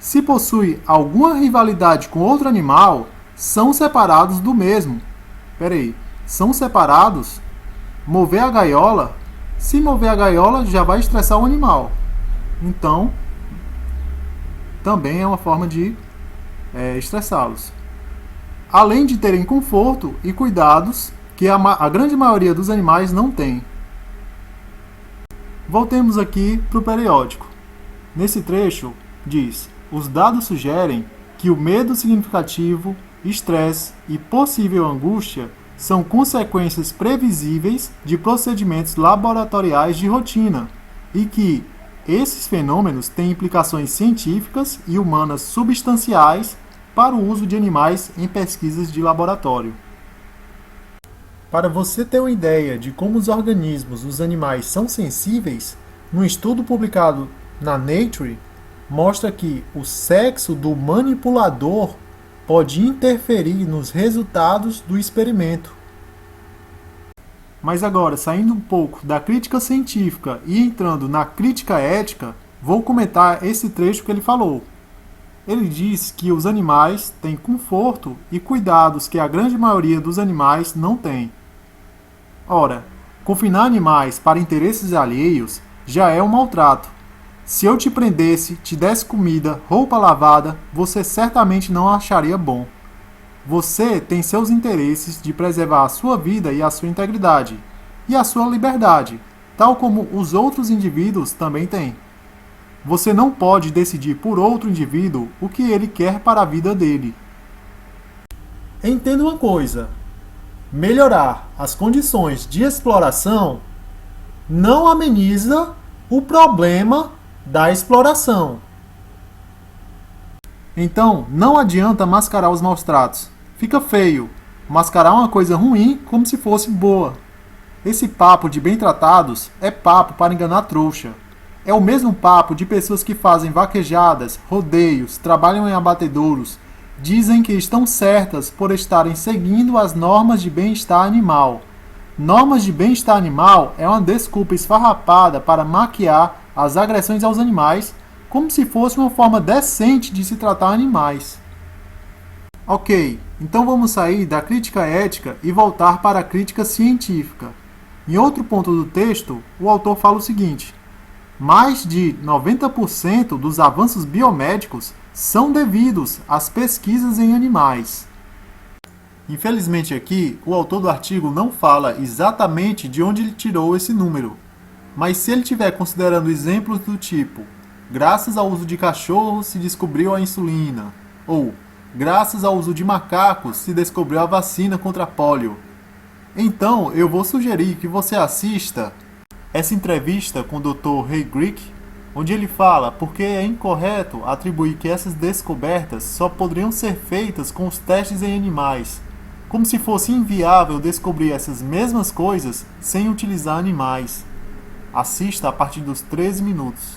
Se possui alguma rivalidade com outro animal, são separados do mesmo. São separados? Mover a gaiola? Se mover a gaiola, já vai estressar o animal. Então, também é uma forma de estressá-los. Além de terem conforto e cuidados que a grande maioria dos animais não tem. Voltemos aqui para o periódico. Nesse trecho, diz: os dados sugerem que o medo significativo, estresse e possível angústia são consequências previsíveis de procedimentos laboratoriais de rotina e que esses fenômenos têm implicações científicas e humanas substanciais para o uso de animais em pesquisas de laboratório. Para você ter uma ideia de como os organismos dos animais são sensíveis, no estudo publicado na Nature, mostra que o sexo do manipulador pode interferir nos resultados do experimento. Mas agora, saindo um pouco da crítica científica e entrando na crítica ética, vou comentar esse trecho que ele falou. Ele diz que os animais têm conforto e cuidados que a grande maioria dos animais não tem. Ora, Confinar animais para interesses alheios já é um maltrato. Se eu te prendesse, te desse comida, roupa lavada, você certamente não acharia bom. Você tem seus interesses de preservar a sua vida e a sua integridade, e a sua liberdade, tal como os outros indivíduos também têm. Você não pode decidir por outro indivíduo o que ele quer para a vida dele. Entenda uma coisa: melhorar as condições de exploração não ameniza o problema da exploração. Então, não adianta mascarar os maus tratos. Fica feio mascarar uma coisa ruim como se fosse boa. Esse papo de bem tratados é papo para enganar trouxa. É o mesmo papo de pessoas que fazem vaquejadas, rodeios, trabalham em abatedouros, dizem que estão certas por estarem seguindo as normas de bem-estar animal. Normas de bem-estar animal é uma desculpa esfarrapada para maquiar as agressões aos animais como se fosse uma forma decente de se tratar animais. Ok, então vamos sair da crítica ética e voltar para a crítica científica. Em outro ponto do texto, o autor fala o seguinte: mais de 90% dos avanços biomédicos são devidos às pesquisas em animais. Infelizmente aqui, o autor do artigo não fala exatamente de onde ele tirou esse número, mas se ele estiver considerando exemplos do tipo graças ao uso de cachorros se descobriu a insulina, ou graças ao uso de macacos se descobriu a vacina contra a pólio, então eu vou sugerir que você assista essa entrevista com o Dr. Ray Grick, onde ele fala porque é incorreto atribuir que essas descobertas só poderiam ser feitas com os testes em animais, como se fosse inviável descobrir essas mesmas coisas sem utilizar animais. Assista a partir dos 13 minutos.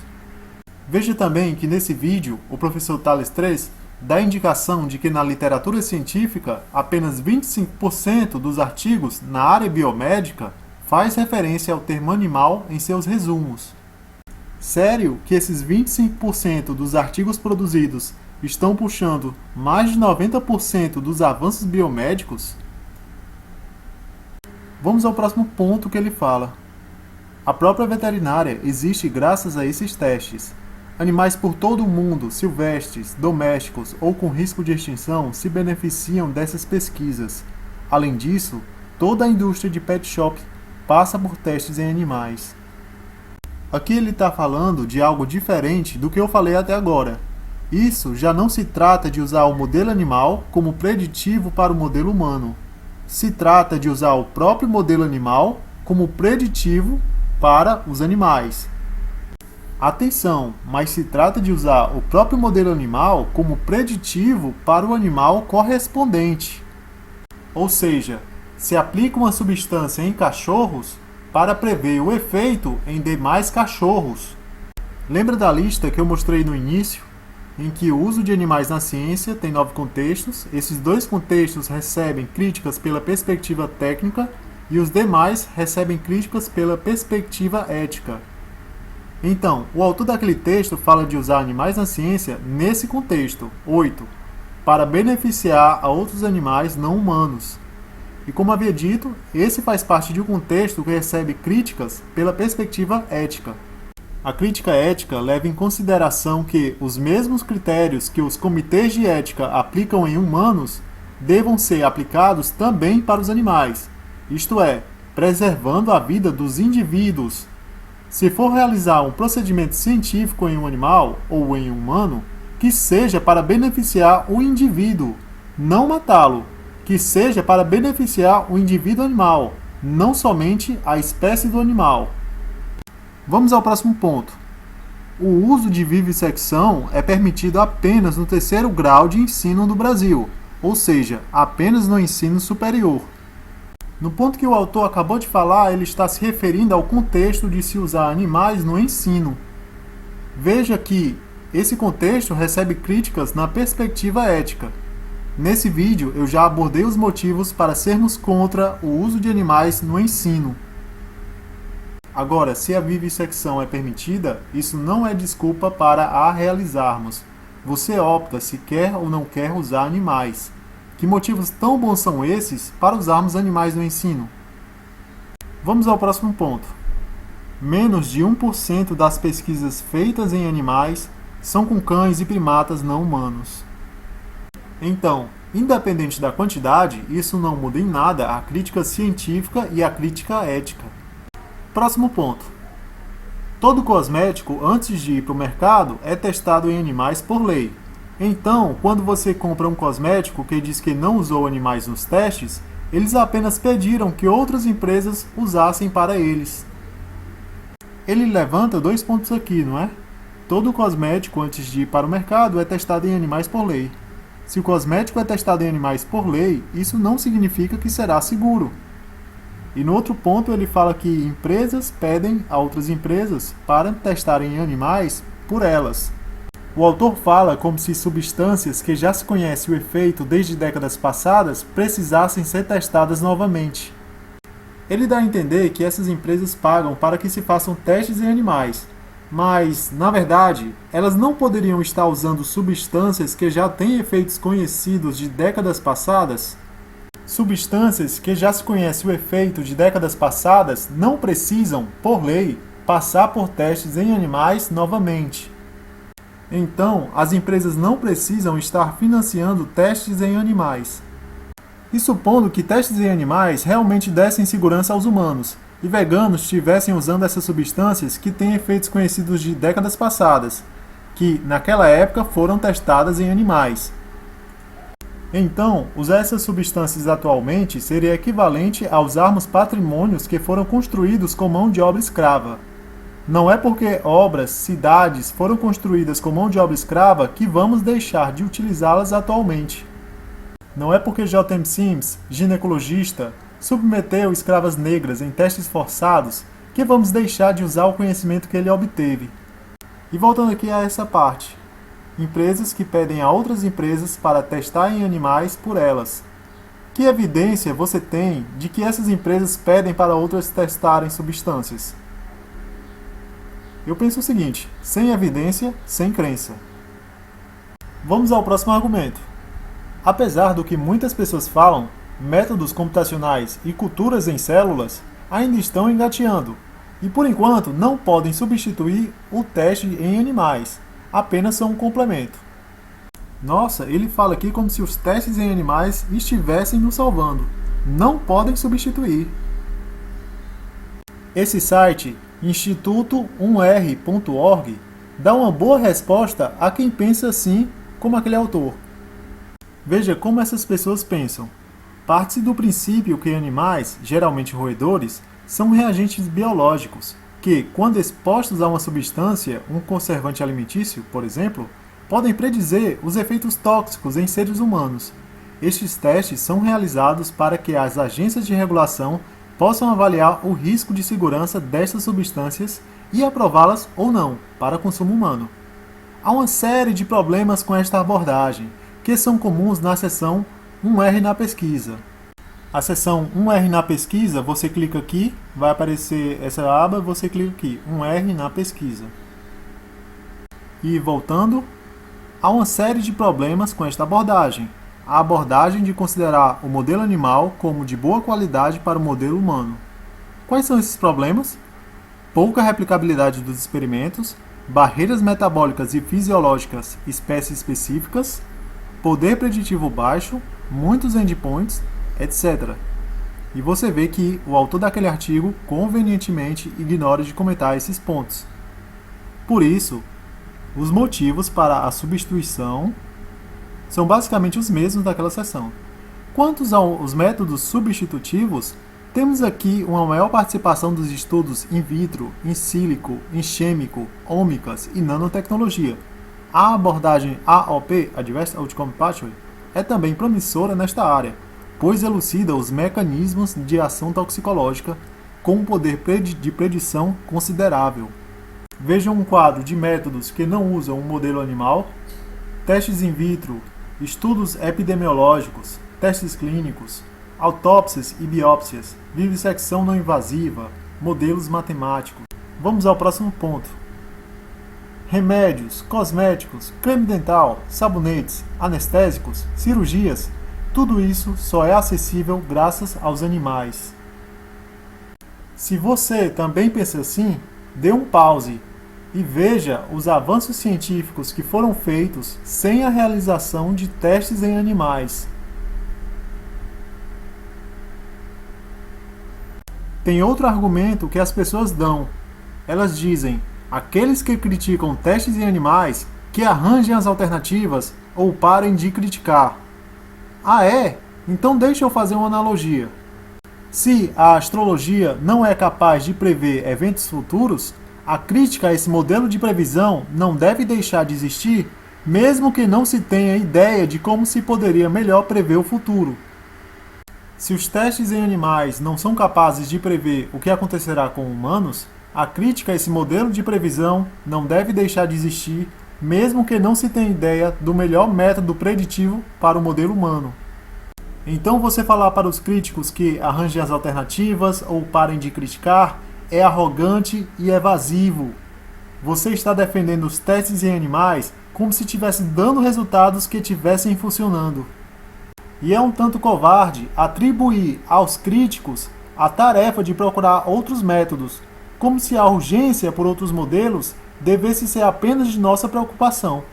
Veja também que nesse vídeo o professor Thales III dá a indicação de que na literatura científica apenas 25% dos artigos na área biomédica faz referência ao termo animal em seus resumos. Sério que esses 25% dos artigos produzidos estão puxando mais de 90% dos avanços biomédicos? Vamos ao próximo ponto que ele fala. A própria veterinária existe graças a esses testes. Animais por todo o mundo, silvestres, domésticos ou com risco de extinção, se beneficiam dessas pesquisas. Além disso, toda a indústria de pet shop passa por testes em animais. Aqui ele está falando de algo diferente do que eu falei até agora. Isso já não se trata de usar o modelo animal como preditivo para o modelo humano. Se trata de usar o próprio modelo animal como preditivo para os animais. Atenção, mas se trata de usar o próprio modelo animal como preditivo para o animal correspondente. Ou seja, se aplica uma substância em cachorros para prever o efeito em demais cachorros. Lembra da lista que eu mostrei no início, em que o uso de animais na ciência tem 9 contextos? Esses 2 contextos recebem críticas pela perspectiva técnica e os demais recebem críticas pela perspectiva ética. Então, o autor daquele texto fala de usar animais na ciência nesse contexto, 8, para beneficiar a outros animais não humanos. E como havia dito, esse faz parte de um contexto que recebe críticas pela perspectiva ética. A crítica ética leva em consideração que os mesmos critérios que os comitês de ética aplicam em humanos devam ser aplicados também para os animais, isto é, preservando a vida dos indivíduos. Se for realizar um procedimento científico em um animal ou em um humano, que seja para beneficiar o indivíduo, não matá-lo, que seja para beneficiar o indivíduo animal, não somente a espécie do animal. Vamos ao próximo ponto. O uso de vivissecção é permitido apenas no 3º grau de ensino do Brasil, ou seja, apenas no ensino superior. No ponto que o autor acabou de falar, ele está se referindo ao contexto de se usar animais no ensino. Veja que esse contexto recebe críticas na perspectiva ética. Nesse vídeo, eu já abordei os motivos para sermos contra o uso de animais no ensino. Agora, se a vivissecção é permitida, isso não é desculpa para a realizarmos. Você opta se quer ou não quer usar animais. Que motivos tão bons são esses para usarmos animais no ensino? Vamos ao próximo ponto. Menos de 1% das pesquisas feitas em animais são com cães e primatas não humanos. Então, independente da quantidade, isso não muda em nada a crítica científica e a crítica ética. Próximo ponto. Todo cosmético, antes de ir para o mercado, é testado em animais por lei. Então, quando você compra um cosmético que diz que não usou animais nos testes, eles apenas pediram que outras empresas usassem para eles. Ele levanta 2 pontos aqui, não é? Todo cosmético, antes de ir para o mercado, é testado em animais por lei. Se o cosmético é testado em animais por lei, isso não significa que será seguro. E no outro ponto ele fala que empresas pedem a outras empresas para testarem em animais por elas. O autor fala como se substâncias que já se conhece o efeito desde décadas passadas precisassem ser testadas novamente. Ele dá a entender que essas empresas pagam para que se façam testes em animais, mas, na verdade, elas não poderiam estar usando substâncias que já têm efeitos conhecidos de décadas passadas? Substâncias que já se conhece o efeito de décadas passadas não precisam, por lei, passar por testes em animais novamente. Então, as empresas não precisam estar financiando testes em animais. E supondo que testes em animais realmente dessem segurança aos humanos, e veganos estivessem usando essas substâncias que têm efeitos conhecidos de décadas passadas, que naquela época foram testadas em animais. Então, usar essas substâncias atualmente seria equivalente a usarmos patrimônios que foram construídos com mão de obra escrava. Não é porque obras, cidades foram construídas com mão de obra escrava que vamos deixar de utilizá-las atualmente. Não é porque J.M. Sims, ginecologista, submeteu escravas negras em testes forçados que vamos deixar de usar o conhecimento que ele obteve. E voltando aqui a essa parte. Empresas que pedem a outras empresas para testar em animais por elas. Que evidência você tem de que essas empresas pedem para outras testarem substâncias? Eu penso o seguinte: sem evidência, sem crença. Vamos ao próximo argumento. Apesar do que muitas pessoas falam, métodos computacionais e culturas em células ainda estão engateando e, por enquanto, não podem substituir o teste em animais, apenas são um complemento. Nossa, ele fala aqui como se os testes em animais estivessem nos salvando. Não podem substituir. Esse site, instituto1r.org, dá uma boa resposta a quem pensa assim como aquele autor. Veja como essas pessoas pensam. Parte-se do princípio que animais, geralmente roedores, são reagentes biológicos, que, quando expostos a uma substância, um conservante alimentício, por exemplo, podem predizer os efeitos tóxicos em seres humanos. Estes testes são realizados para que as agências de regulação possam avaliar o risco de segurança destas substâncias e aprová-las ou não para consumo humano. Há uma série de problemas com esta abordagem, que são comuns na seção 1R na pesquisa. A seção 1R na pesquisa, você clica aqui, vai aparecer essa aba, você clica aqui, 1R na pesquisa. E voltando, há uma série de problemas com esta abordagem. A abordagem de considerar o modelo animal como de boa qualidade para o modelo humano. Quais são esses problemas? Pouca replicabilidade dos experimentos, barreiras metabólicas e fisiológicas espécies específicas, poder preditivo baixo, muitos endpoints, etc. E você vê que o autor daquele artigo convenientemente ignora de comentar esses pontos. Por isso, os motivos para a substituição são basicamente os mesmos daquela seção. Quanto aos métodos substitutivos, temos aqui uma maior participação dos estudos in vitro, in silico, in químico, ômicas e nanotecnologia. A abordagem AOP, Advanced Outcome Pathway, é também promissora nesta área, pois elucida os mecanismos de ação toxicológica com um poder de predição considerável. Vejam um quadro de métodos que não usam um modelo animal, testes in vitro, estudos epidemiológicos, testes clínicos, autópsias e biópsias, vivissecção não invasiva, modelos matemáticos. Vamos ao próximo ponto. Remédios, cosméticos, creme dental, sabonetes, anestésicos, cirurgias, tudo isso só é acessível graças aos animais. Se você também pensa assim, dê um pause e veja os avanços científicos que foram feitos sem a realização de testes em animais. Tem outro argumento que as pessoas dão. Elas dizem: aqueles que criticam testes em animais, que arranjem as alternativas ou parem de criticar. Ah, é? Então deixa eu fazer uma analogia. Se a astrologia não é capaz de prever eventos futuros, a crítica a esse modelo de previsão não deve deixar de existir, mesmo que não se tenha ideia de como se poderia melhor prever o futuro. Se os testes em animais não são capazes de prever o que acontecerá com humanos, a crítica a esse modelo de previsão não deve deixar de existir, mesmo que não se tenha ideia do melhor método preditivo para o modelo humano. Então você falar para os críticos que arranjem as alternativas ou parem de criticar é arrogante e evasivo. Você está defendendo os testes em animais como se estivesse dando resultados que estivessem funcionando. E é um tanto covarde atribuir aos críticos a tarefa de procurar outros métodos, como se a urgência por outros modelos devesse ser apenas de nossa preocupação.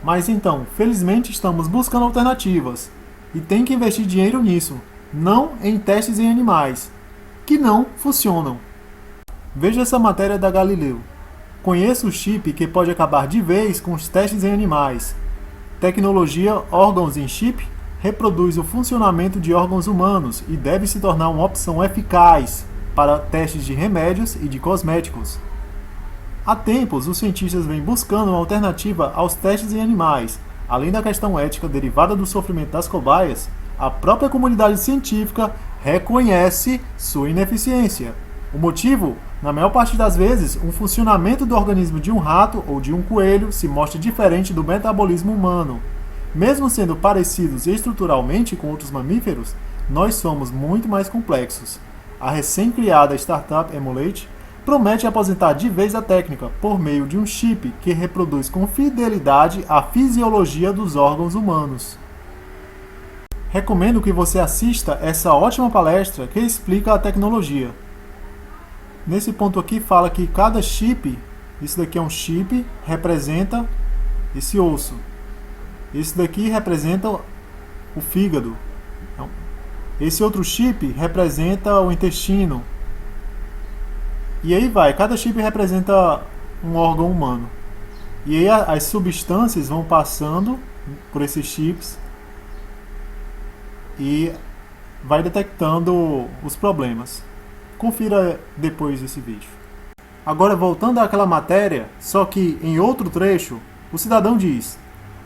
Mas então, felizmente estamos buscando alternativas, e tem que investir dinheiro nisso, não em testes em animais, que não funcionam. Veja essa matéria da Galileu. Conheça o chip que pode acabar de vez com os testes em animais. Tecnologia órgãos em chip reproduz o funcionamento de órgãos humanos e deve se tornar uma opção eficaz para testes de remédios e de cosméticos. Há tempos, os cientistas vêm buscando uma alternativa aos testes em animais. Além da questão ética derivada do sofrimento das cobaias, a própria comunidade científica reconhece sua ineficiência. O motivo? Na maior parte das vezes, o funcionamento do organismo de um rato ou de um coelho se mostra diferente do metabolismo humano. Mesmo sendo parecidos estruturalmente com outros mamíferos, nós somos muito mais complexos. A recém-criada startup Emulate promete aposentar de vez a técnica por meio de um chip que reproduz com fidelidade a fisiologia dos órgãos humanos. Recomendo que você assista essa ótima palestra que explica a tecnologia. Nesse ponto aqui fala que cada chip, isso daqui é um chip, representa esse osso. Esse daqui representa o fígado. Esse outro chip representa o intestino. E aí vai, cada chip representa um órgão humano. E aí as substâncias vão passando por esses chips e vai detectando os problemas. Confira depois desse vídeo. Agora voltando àquela matéria, só que em outro trecho, o cidadão diz: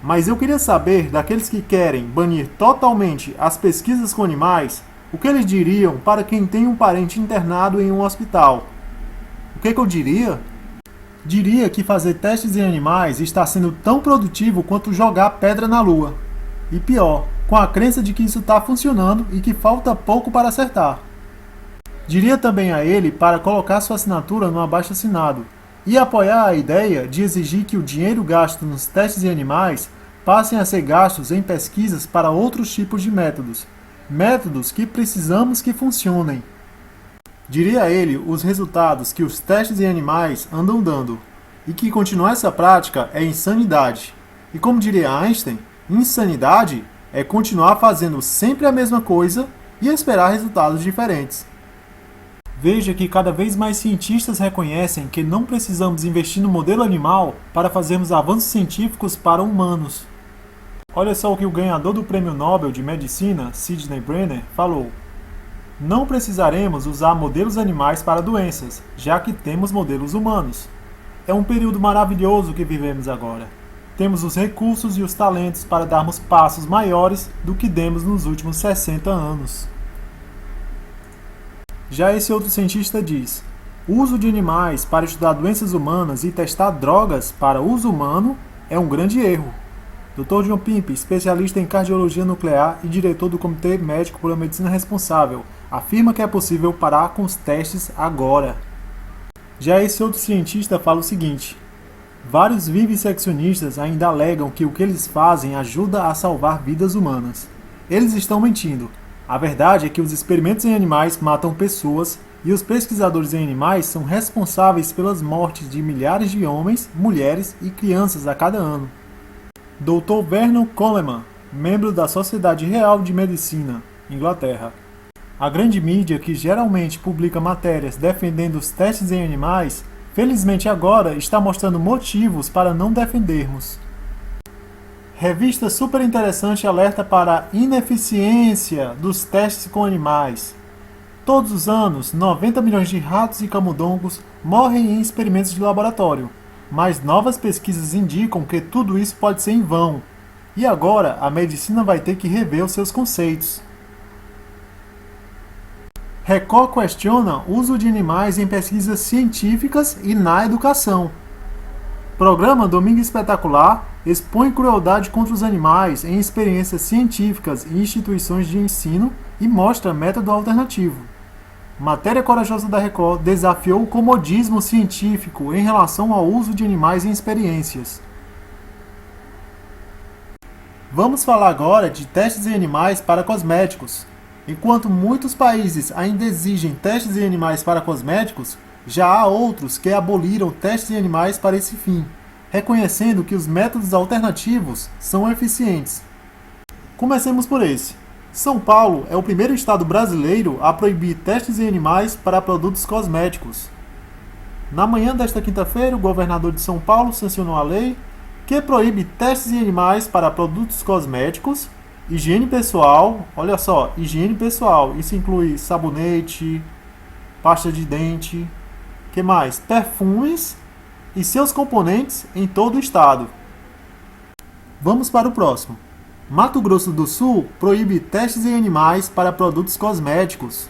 mas eu queria saber daqueles que querem banir totalmente as pesquisas com animais, o que eles diriam para quem tem um parente internado em um hospital. O que eu diria? Diria que fazer testes em animais está sendo tão produtivo quanto jogar pedra na lua. E pior, com a crença de que isso está funcionando e que falta pouco para acertar. Diria também a ele para colocar sua assinatura no abaixo-assinado e apoiar a ideia de exigir que o dinheiro gasto nos testes em animais passem a ser gastos em pesquisas para outros tipos de métodos. Métodos que precisamos que funcionem. Diria a ele os resultados que os testes em animais andam dando, e que continuar essa prática é insanidade. E como diria Einstein, insanidade é continuar fazendo sempre a mesma coisa e esperar resultados diferentes. Veja que cada vez mais cientistas reconhecem que não precisamos investir no modelo animal para fazermos avanços científicos para humanos. Olha só o que o ganhador do Prêmio Nobel de Medicina, Sidney Brenner, falou. Não precisaremos usar modelos animais para doenças, já que temos modelos humanos. É um período maravilhoso que vivemos agora. Temos os recursos e os talentos para darmos passos maiores do que demos nos últimos 60 anos. Já esse outro cientista diz: o uso de animais para estudar doenças humanas e testar drogas para uso humano é um grande erro. Dr. John Pimp, especialista em cardiologia nuclear e diretor do Comitê Médico por uma Medicina Responsável, afirma que é possível parar com os testes agora. Já esse outro cientista fala o seguinte: vários viviseccionistas ainda alegam que o que eles fazem ajuda a salvar vidas humanas. Eles estão mentindo. A verdade é que os experimentos em animais matam pessoas E os pesquisadores em animais são responsáveis pelas mortes de milhares de homens, mulheres e crianças a cada ano. Dr. Vernon Coleman, membro da Sociedade Real de Medicina, Inglaterra. A grande mídia, que geralmente publica matérias defendendo os testes em animais, felizmente agora está mostrando motivos para não defendermos. Revista super interessante alerta para a ineficiência dos testes com animais. Todos os anos, 90 milhões de ratos e camundongos morrem em experimentos de laboratório, mas novas pesquisas indicam que tudo isso pode ser em vão. E agora a medicina vai ter que rever os seus conceitos. Record questiona o uso de animais em pesquisas científicas e na educação. Programa Domingo Espetacular expõe crueldade contra os animais em experiências científicas e instituições de ensino e mostra método alternativo. Matéria corajosa da Record desafiou o comodismo científico em relação ao uso de animais em experiências. Vamos falar agora de testes em animais para cosméticos. Enquanto muitos países ainda exigem testes em animais para cosméticos, já há outros que aboliram testes em animais para esse fim, reconhecendo que os métodos alternativos são eficientes. Comecemos por esse. São Paulo é o primeiro estado brasileiro a proibir testes em animais para produtos cosméticos. Na manhã desta quinta-feira, o governador de São Paulo sancionou a lei que proíbe testes em animais para produtos cosméticos, higiene pessoal, olha só, higiene pessoal, isso inclui sabonete, pasta de dente, que mais? Perfumes e seus componentes em todo o estado. Vamos para o próximo. Mato Grosso do Sul proíbe testes em animais para produtos cosméticos.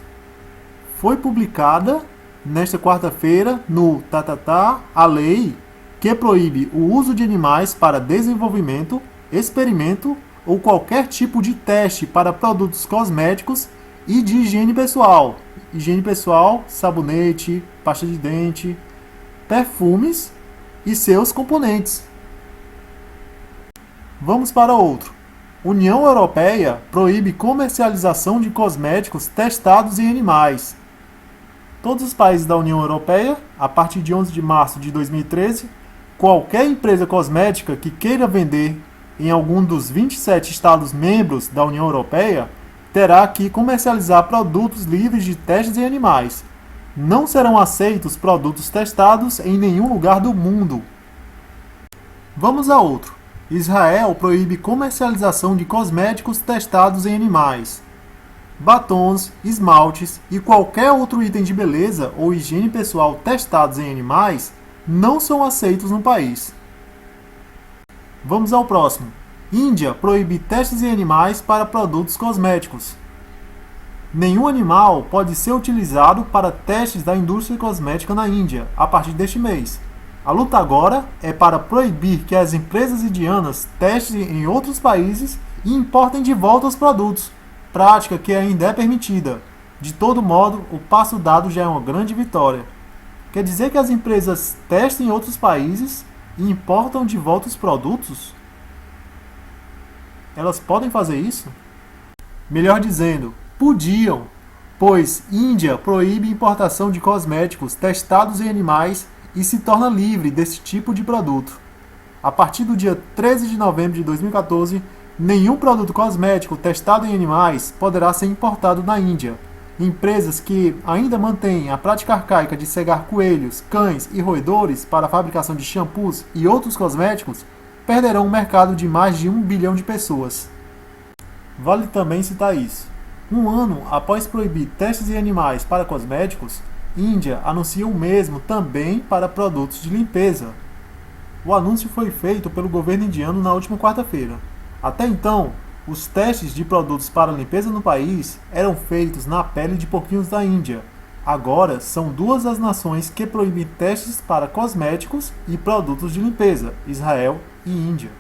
Foi publicada nesta quarta-feira no Tatatá a lei que proíbe o uso de animais para desenvolvimento, experimento ou qualquer tipo de teste para produtos cosméticos e de higiene pessoal. Higiene pessoal, sabonete, pasta de dente, perfumes e seus componentes. Vamos para outro. União Europeia proíbe comercialização de cosméticos testados em animais. Todos os países da União Europeia, a partir de 11 de março de 2013, qualquer empresa cosmética que queira vender em algum dos 27 Estados-membros da União Europeia terá que comercializar produtos livres de testes em animais. Não serão aceitos produtos testados em nenhum lugar do mundo. Vamos a outro. Israel proíbe comercialização de cosméticos testados em animais. Batons, esmaltes e qualquer outro item de beleza ou higiene pessoal testados em animais não são aceitos no país. Vamos ao próximo. Índia proíbe testes em animais para produtos cosméticos. Nenhum animal pode ser utilizado para testes da indústria cosmética na Índia a partir deste mês. A luta agora é para proibir que as empresas indianas testem em outros países e importem de volta os produtos, prática que ainda é permitida. De todo modo, o passo dado já é uma grande vitória. Quer dizer que as empresas testem em outros países e importam de volta os produtos? Elas podem fazer isso? Melhor dizendo, podiam, pois Índia proíbe importação de cosméticos testados em animais e se torna livre desse tipo de produto. A partir do dia 13 de novembro de 2014, nenhum produto cosmético testado em animais poderá ser importado na Índia. Empresas que ainda mantêm a prática arcaica de cegar coelhos, cães e roedores para a fabricação de shampoos e outros cosméticos perderão um mercado de mais de 1 bilhão de pessoas. Vale também citar isso. Um ano após proibir testes em animais para cosméticos, Índia anuncia o mesmo também para produtos de limpeza. O anúncio foi feito pelo governo indiano na última quarta-feira. Até então, os testes de produtos para limpeza no país eram feitos na pele de porquinhos da Índia. Agora, são duas as nações que proíbem testes para cosméticos e produtos de limpeza, Israel e Índia.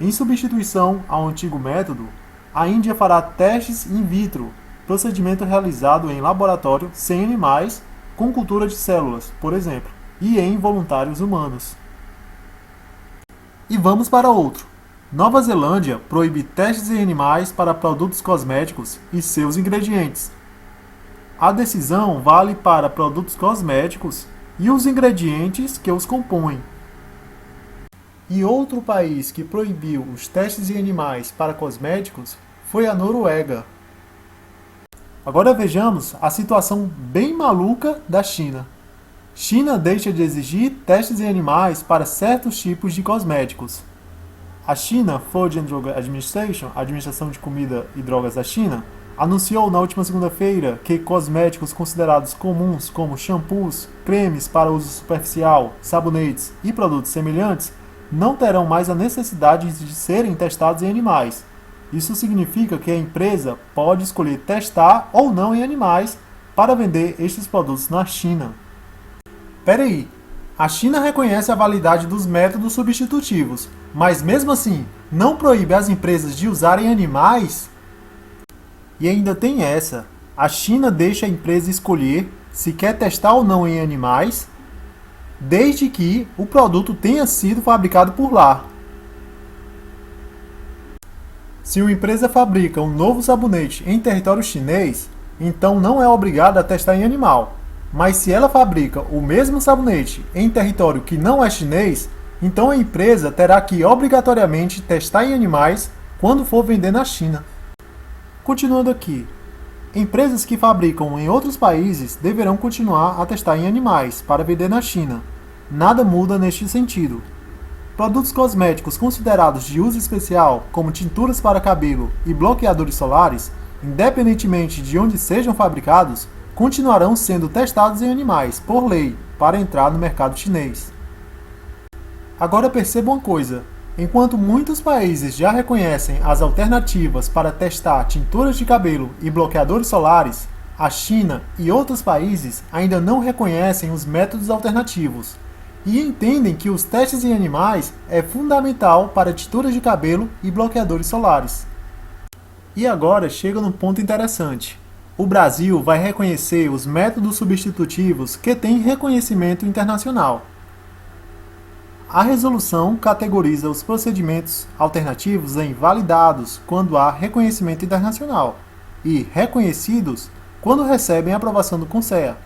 Em substituição ao antigo método, a Índia fará testes in vitro, procedimento realizado em laboratório sem animais, com cultura de células, por exemplo, e em voluntários humanos. E vamos para outro. Nova Zelândia proíbe testes em animais para produtos cosméticos e seus ingredientes. A decisão vale para produtos cosméticos e os ingredientes que os compõem. E outro país que proibiu os testes em animais para cosméticos foi a Noruega. Agora vejamos a situação bem maluca da China. China deixa de exigir testes em animais para certos tipos de cosméticos. A China Food and Drug Administration, a Administração de Comida e Drogas da China, anunciou na última segunda-feira que cosméticos considerados comuns como shampoos, cremes para uso superficial, sabonetes e produtos semelhantes não terão mais a necessidade de serem testados em animais. Isso significa que a empresa pode escolher testar ou não em animais para vender estes produtos na China. Peraí, a China reconhece a validade dos métodos substitutivos, mas mesmo assim não proíbe as empresas de usarem animais? E ainda tem essa, a China deixa a empresa escolher se quer testar ou não em animais, desde que o produto tenha sido fabricado por lá. Se uma empresa fabrica um novo sabonete em território chinês, então não é obrigada a testar em animal. Mas se ela fabrica o mesmo sabonete em território que não é chinês, então a empresa terá que obrigatoriamente testar em animais quando for vender na China. Continuando aqui, empresas que fabricam em outros países deverão continuar a testar em animais para vender na China. Nada muda neste sentido. Produtos cosméticos considerados de uso especial, como tinturas para cabelo e bloqueadores solares, independentemente de onde sejam fabricados, continuarão sendo testados em animais, por lei, para entrar no mercado chinês. Agora perceba uma coisa. Enquanto muitos países já reconhecem as alternativas para testar tinturas de cabelo e bloqueadores solares, a China e outros países ainda não reconhecem os métodos alternativos e entendem que os testes em animais é fundamental para tinturas de cabelo e bloqueadores solares. E agora chega num ponto interessante. O Brasil vai reconhecer os métodos substitutivos que têm reconhecimento internacional. A resolução categoriza os procedimentos alternativos em validados quando há reconhecimento internacional e reconhecidos quando recebem aprovação do CONSEA.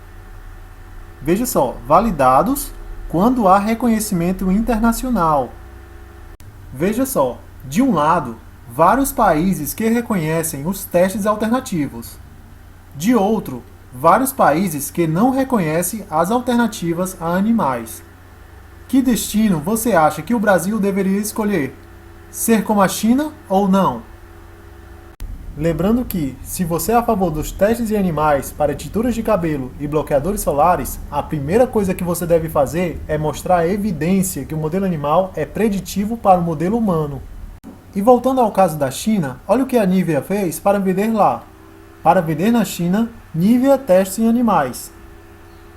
Veja só, validados quando há reconhecimento internacional. Veja só, de um lado, vários países que reconhecem os testes alternativos. De outro, vários países que não reconhecem as alternativas a animais. Que destino você acha que o Brasil deveria escolher? Ser como a China ou não? Lembrando que, se você é a favor dos testes em animais para tinturas de cabelo e bloqueadores solares, a primeira coisa que você deve fazer é mostrar a evidência que o modelo animal é preditivo para o modelo humano. E voltando ao caso da China, olha o que a Nivea fez para vender lá. Para vender na China, Nivea testes em animais.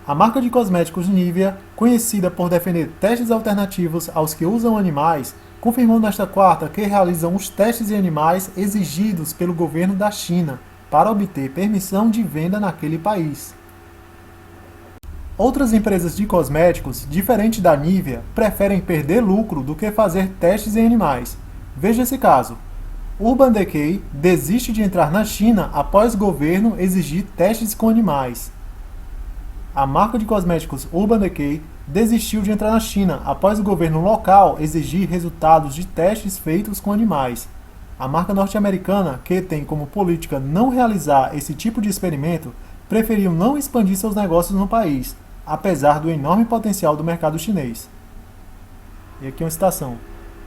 A marca de cosméticos Nivea, conhecida por defender testes alternativos aos que usam animais, confirmou nesta quarta que realizam os testes em animais exigidos pelo governo da China para obter permissão de venda naquele país. Outras empresas de cosméticos, diferente da Nivea, preferem perder lucro do que fazer testes em animais. Veja esse caso. Urban Decay desiste de entrar na China após o governo exigir testes com animais. A marca de cosméticos Urban Decay desistiu de entrar na China após o governo local exigir resultados de testes feitos com animais. A marca norte-americana, que tem como política não realizar esse tipo de experimento, preferiu não expandir seus negócios no país, apesar do enorme potencial do mercado chinês. E aqui uma citação.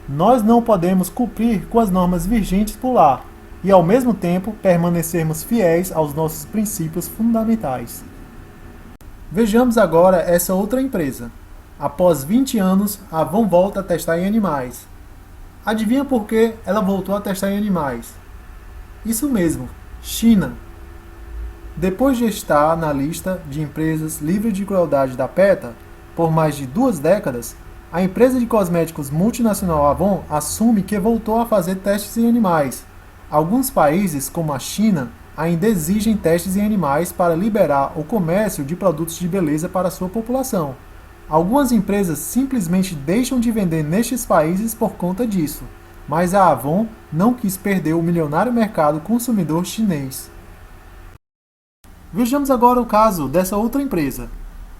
Nós não podemos cumprir com as normas vigentes por lá e, ao mesmo tempo, permanecermos fiéis aos nossos princípios fundamentais. Vejamos agora essa outra empresa. Após 20 anos, a Avon volta a testar em animais. Adivinha por que ela voltou a testar em animais? Isso mesmo, China. Depois de estar na lista de empresas livres de crueldade da PETA por mais de 2 décadas, a empresa de cosméticos multinacional Avon assume que voltou a fazer testes em animais. Alguns países, como a China, ainda exigem testes em animais para liberar o comércio de produtos de beleza para sua população. Algumas empresas simplesmente deixam de vender nestes países por conta disso, mas a Avon não quis perder o milionário mercado consumidor chinês. Vejamos agora o caso dessa outra empresa.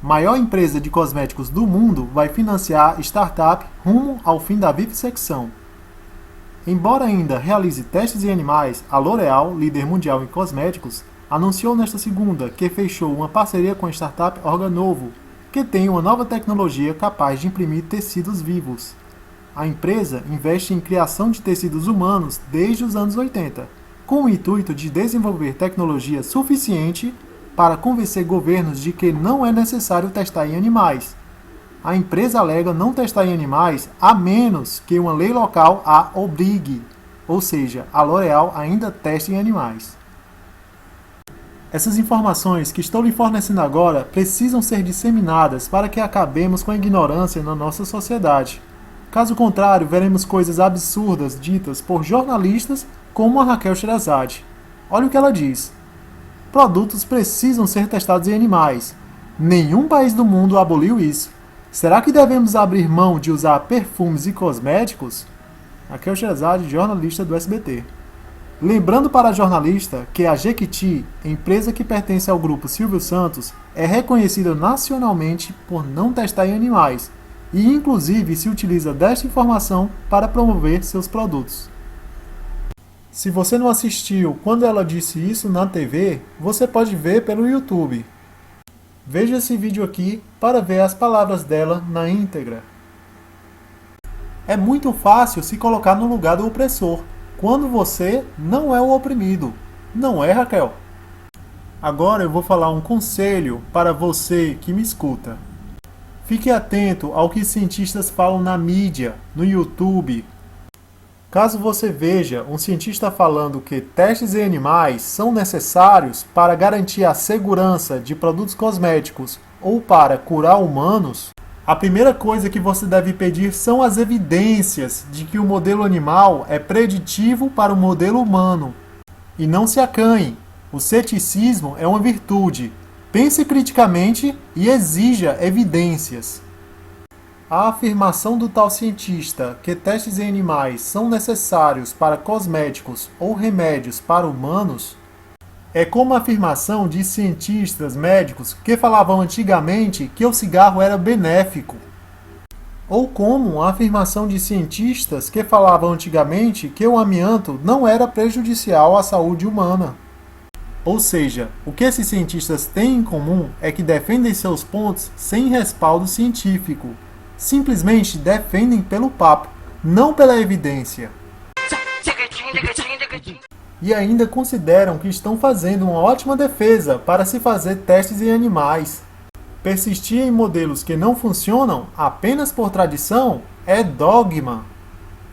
Maior empresa de cosméticos do mundo vai financiar startup rumo ao fim da vivissecção. Embora ainda realize testes em animais, a L'Oréal, líder mundial em cosméticos, anunciou nesta segunda que fechou uma parceria com a startup Organovo, que tem uma nova tecnologia capaz de imprimir tecidos vivos. A empresa investe em criação de tecidos humanos desde os anos 80, com o intuito de desenvolver tecnologia suficiente para convencer governos de que não é necessário testar em animais. A empresa alega não testar em animais a menos que uma lei local a obrigue, ou seja, a L'Oréal ainda testa em animais. Essas informações que estou lhe fornecendo agora precisam ser disseminadas para que acabemos com a ignorância na nossa sociedade. Caso contrário, veremos coisas absurdas ditas por jornalistas como a Raquel Sherazade. Olha o que ela diz. Produtos precisam ser testados em animais. Nenhum país do mundo aboliu isso. Será que devemos abrir mão de usar perfumes e cosméticos? Raquel Sherazade, jornalista do SBT. Lembrando para a jornalista que a Jequiti, empresa que pertence ao grupo Silvio Santos, é reconhecida nacionalmente por não testar em animais e inclusive se utiliza desta informação para promover seus produtos. Se você não assistiu quando ela disse isso na TV, você pode ver pelo YouTube. Veja esse vídeo aqui para ver as palavras dela na íntegra. É muito fácil se colocar no lugar do opressor, quando você não é o oprimido. Não é, Raquel? Agora eu vou falar um conselho para você que me escuta. Fique atento ao que cientistas falam na mídia, no YouTube. Caso você veja um cientista falando que testes em animais são necessários para garantir a segurança de produtos cosméticos ou para curar humanos, a primeira coisa que você deve pedir são as evidências de que o modelo animal é preditivo para o modelo humano. E não se acanhe, o ceticismo é uma virtude. Pense criticamente e exija evidências. A afirmação do tal cientista que testes em animais são necessários para cosméticos ou remédios para humanos é como a afirmação de cientistas médicos que falavam antigamente que o cigarro era benéfico. Ou como a afirmação de cientistas que falavam antigamente que o amianto não era prejudicial à saúde humana. Ou seja, o que esses cientistas têm em comum é que defendem seus pontos sem respaldo científico. Simplesmente defendem pelo papo, não pela evidência. E ainda consideram que estão fazendo uma ótima defesa para se fazer testes em animais. Persistir em modelos que não funcionam apenas por tradição é dogma.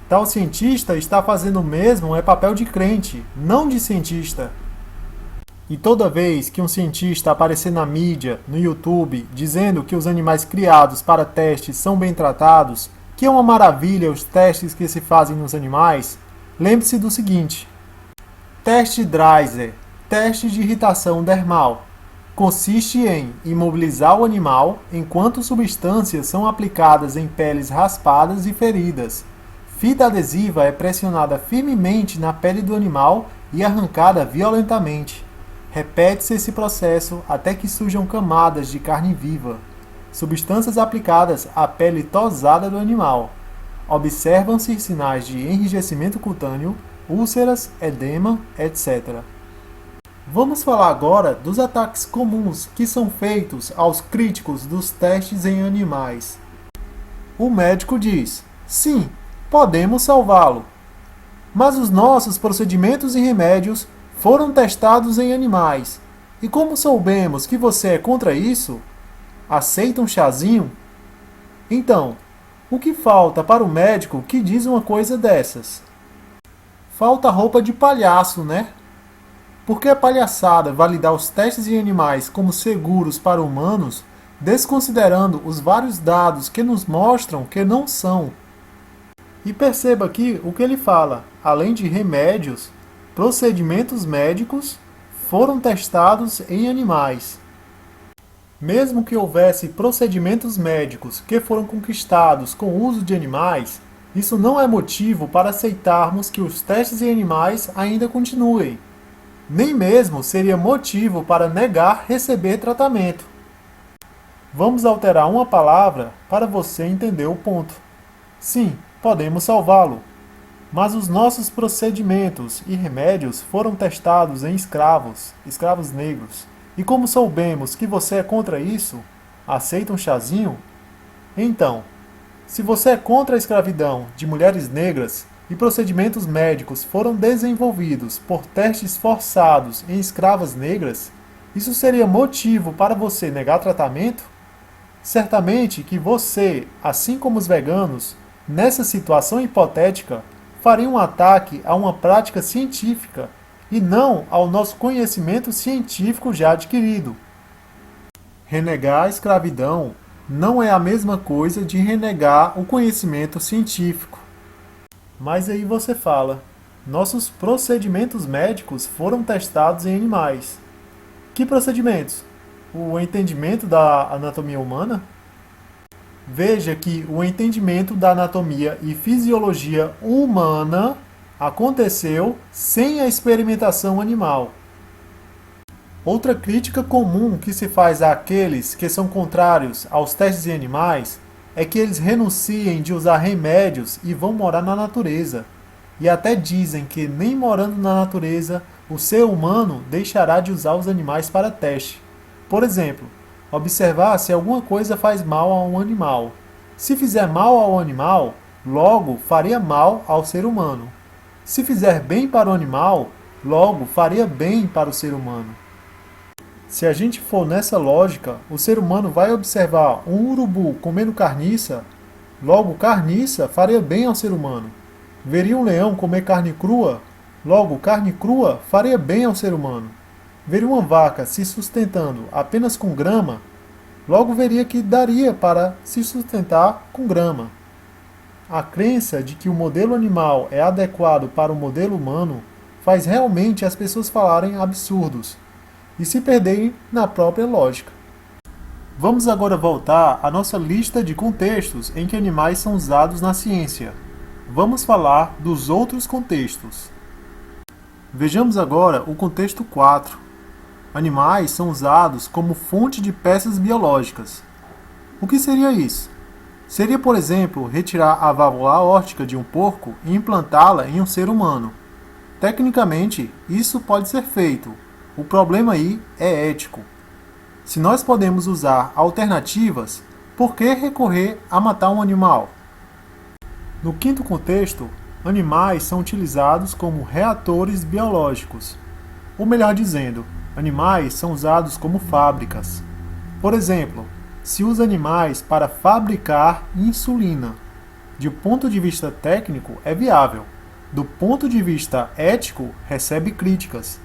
Tal cientista está fazendo o mesmo é papel de crente, não de cientista. E toda vez que um cientista aparecer na mídia, no YouTube, dizendo que os animais criados para testes são bem tratados, que é uma maravilha os testes que se fazem nos animais, lembre-se do seguinte: teste Dreiser, teste de irritação dermal, consiste em imobilizar o animal enquanto substâncias são aplicadas em peles raspadas e feridas. Fita adesiva é pressionada firmemente na pele do animal e arrancada violentamente. Repete-se esse processo até que surjam camadas de carne viva. Substâncias aplicadas à pele tosada do animal. Observam-se sinais de enrijecimento cutâneo, úlceras, edema, etc. Vamos falar agora dos ataques comuns que são feitos aos críticos dos testes em animais. O médico diz: sim, podemos salvá-lo. Mas os nossos procedimentos e remédios foram testados em animais. E como soubemos que você é contra isso? Aceita um chazinho? Então, o que falta para o médico que diz uma coisa dessas? Falta roupa de palhaço, né? Porque é palhaçada validar os testes em animais como seguros para humanos, desconsiderando os vários dados que nos mostram que não são. E perceba aqui o que ele fala: além de remédios, procedimentos médicos foram testados em animais. Mesmo que houvesse procedimentos médicos que foram conquistados com o uso de animais, isso não é motivo para aceitarmos que os testes em animais ainda continuem. Nem mesmo seria motivo para negar receber tratamento. Vamos alterar uma palavra para você entender o ponto. Sim, podemos salvá-lo, mas os nossos procedimentos e remédios foram testados em escravos negros. E como soubemos que você é contra isso, aceita um chazinho? Então, se você é contra a escravidão de mulheres negras e procedimentos médicos foram desenvolvidos por testes forçados em escravas negras, isso seria motivo para você negar tratamento? Certamente que você, assim como os veganos, nessa situação hipotética, faria um ataque a uma prática científica e não ao nosso conhecimento científico já adquirido. Renegar a escravidão não é a mesma coisa de renegar o conhecimento científico. Mas aí você fala, nossos procedimentos médicos foram testados em animais. Que procedimentos? O entendimento da anatomia humana? Veja que o entendimento da anatomia e fisiologia humana aconteceu sem a experimentação animal. Outra crítica comum que se faz àqueles que são contrários aos testes em animais é que eles renunciem de usar remédios e vão morar na natureza. E até dizem que nem morando na natureza, o ser humano deixará de usar os animais para teste. Por exemplo, observar se alguma coisa faz mal a um animal. Se fizer mal ao animal, logo faria mal ao ser humano. Se fizer bem para o animal, logo faria bem para o ser humano. Se a gente for nessa lógica, o ser humano vai observar um urubu comendo carniça, logo carniça faria bem ao ser humano. Veria um leão comer carne crua, logo carne crua faria bem ao ser humano. Veria uma vaca se sustentando apenas com grama, logo veria que daria para se sustentar com grama. A crença de que o modelo animal é adequado para o modelo humano faz realmente as pessoas falarem absurdos e se perderem na própria lógica. Vamos agora voltar à nossa lista de contextos em que animais são usados na ciência. Vamos falar dos outros contextos. Vejamos agora o contexto 4. Animais são usados como fonte de peças biológicas. O que seria isso? Seria, por exemplo, retirar a válvula aórtica de um porco e implantá-la em um ser humano. Tecnicamente, isso pode ser feito. O problema aí é ético. Se nós podemos usar alternativas, por que recorrer a matar um animal? No quinto contexto, animais são utilizados como reatores biológicos. Ou melhor dizendo, animais são usados como fábricas. Por exemplo, se usa animais para fabricar insulina. De ponto de vista técnico, é viável. Do ponto de vista ético, recebe críticas.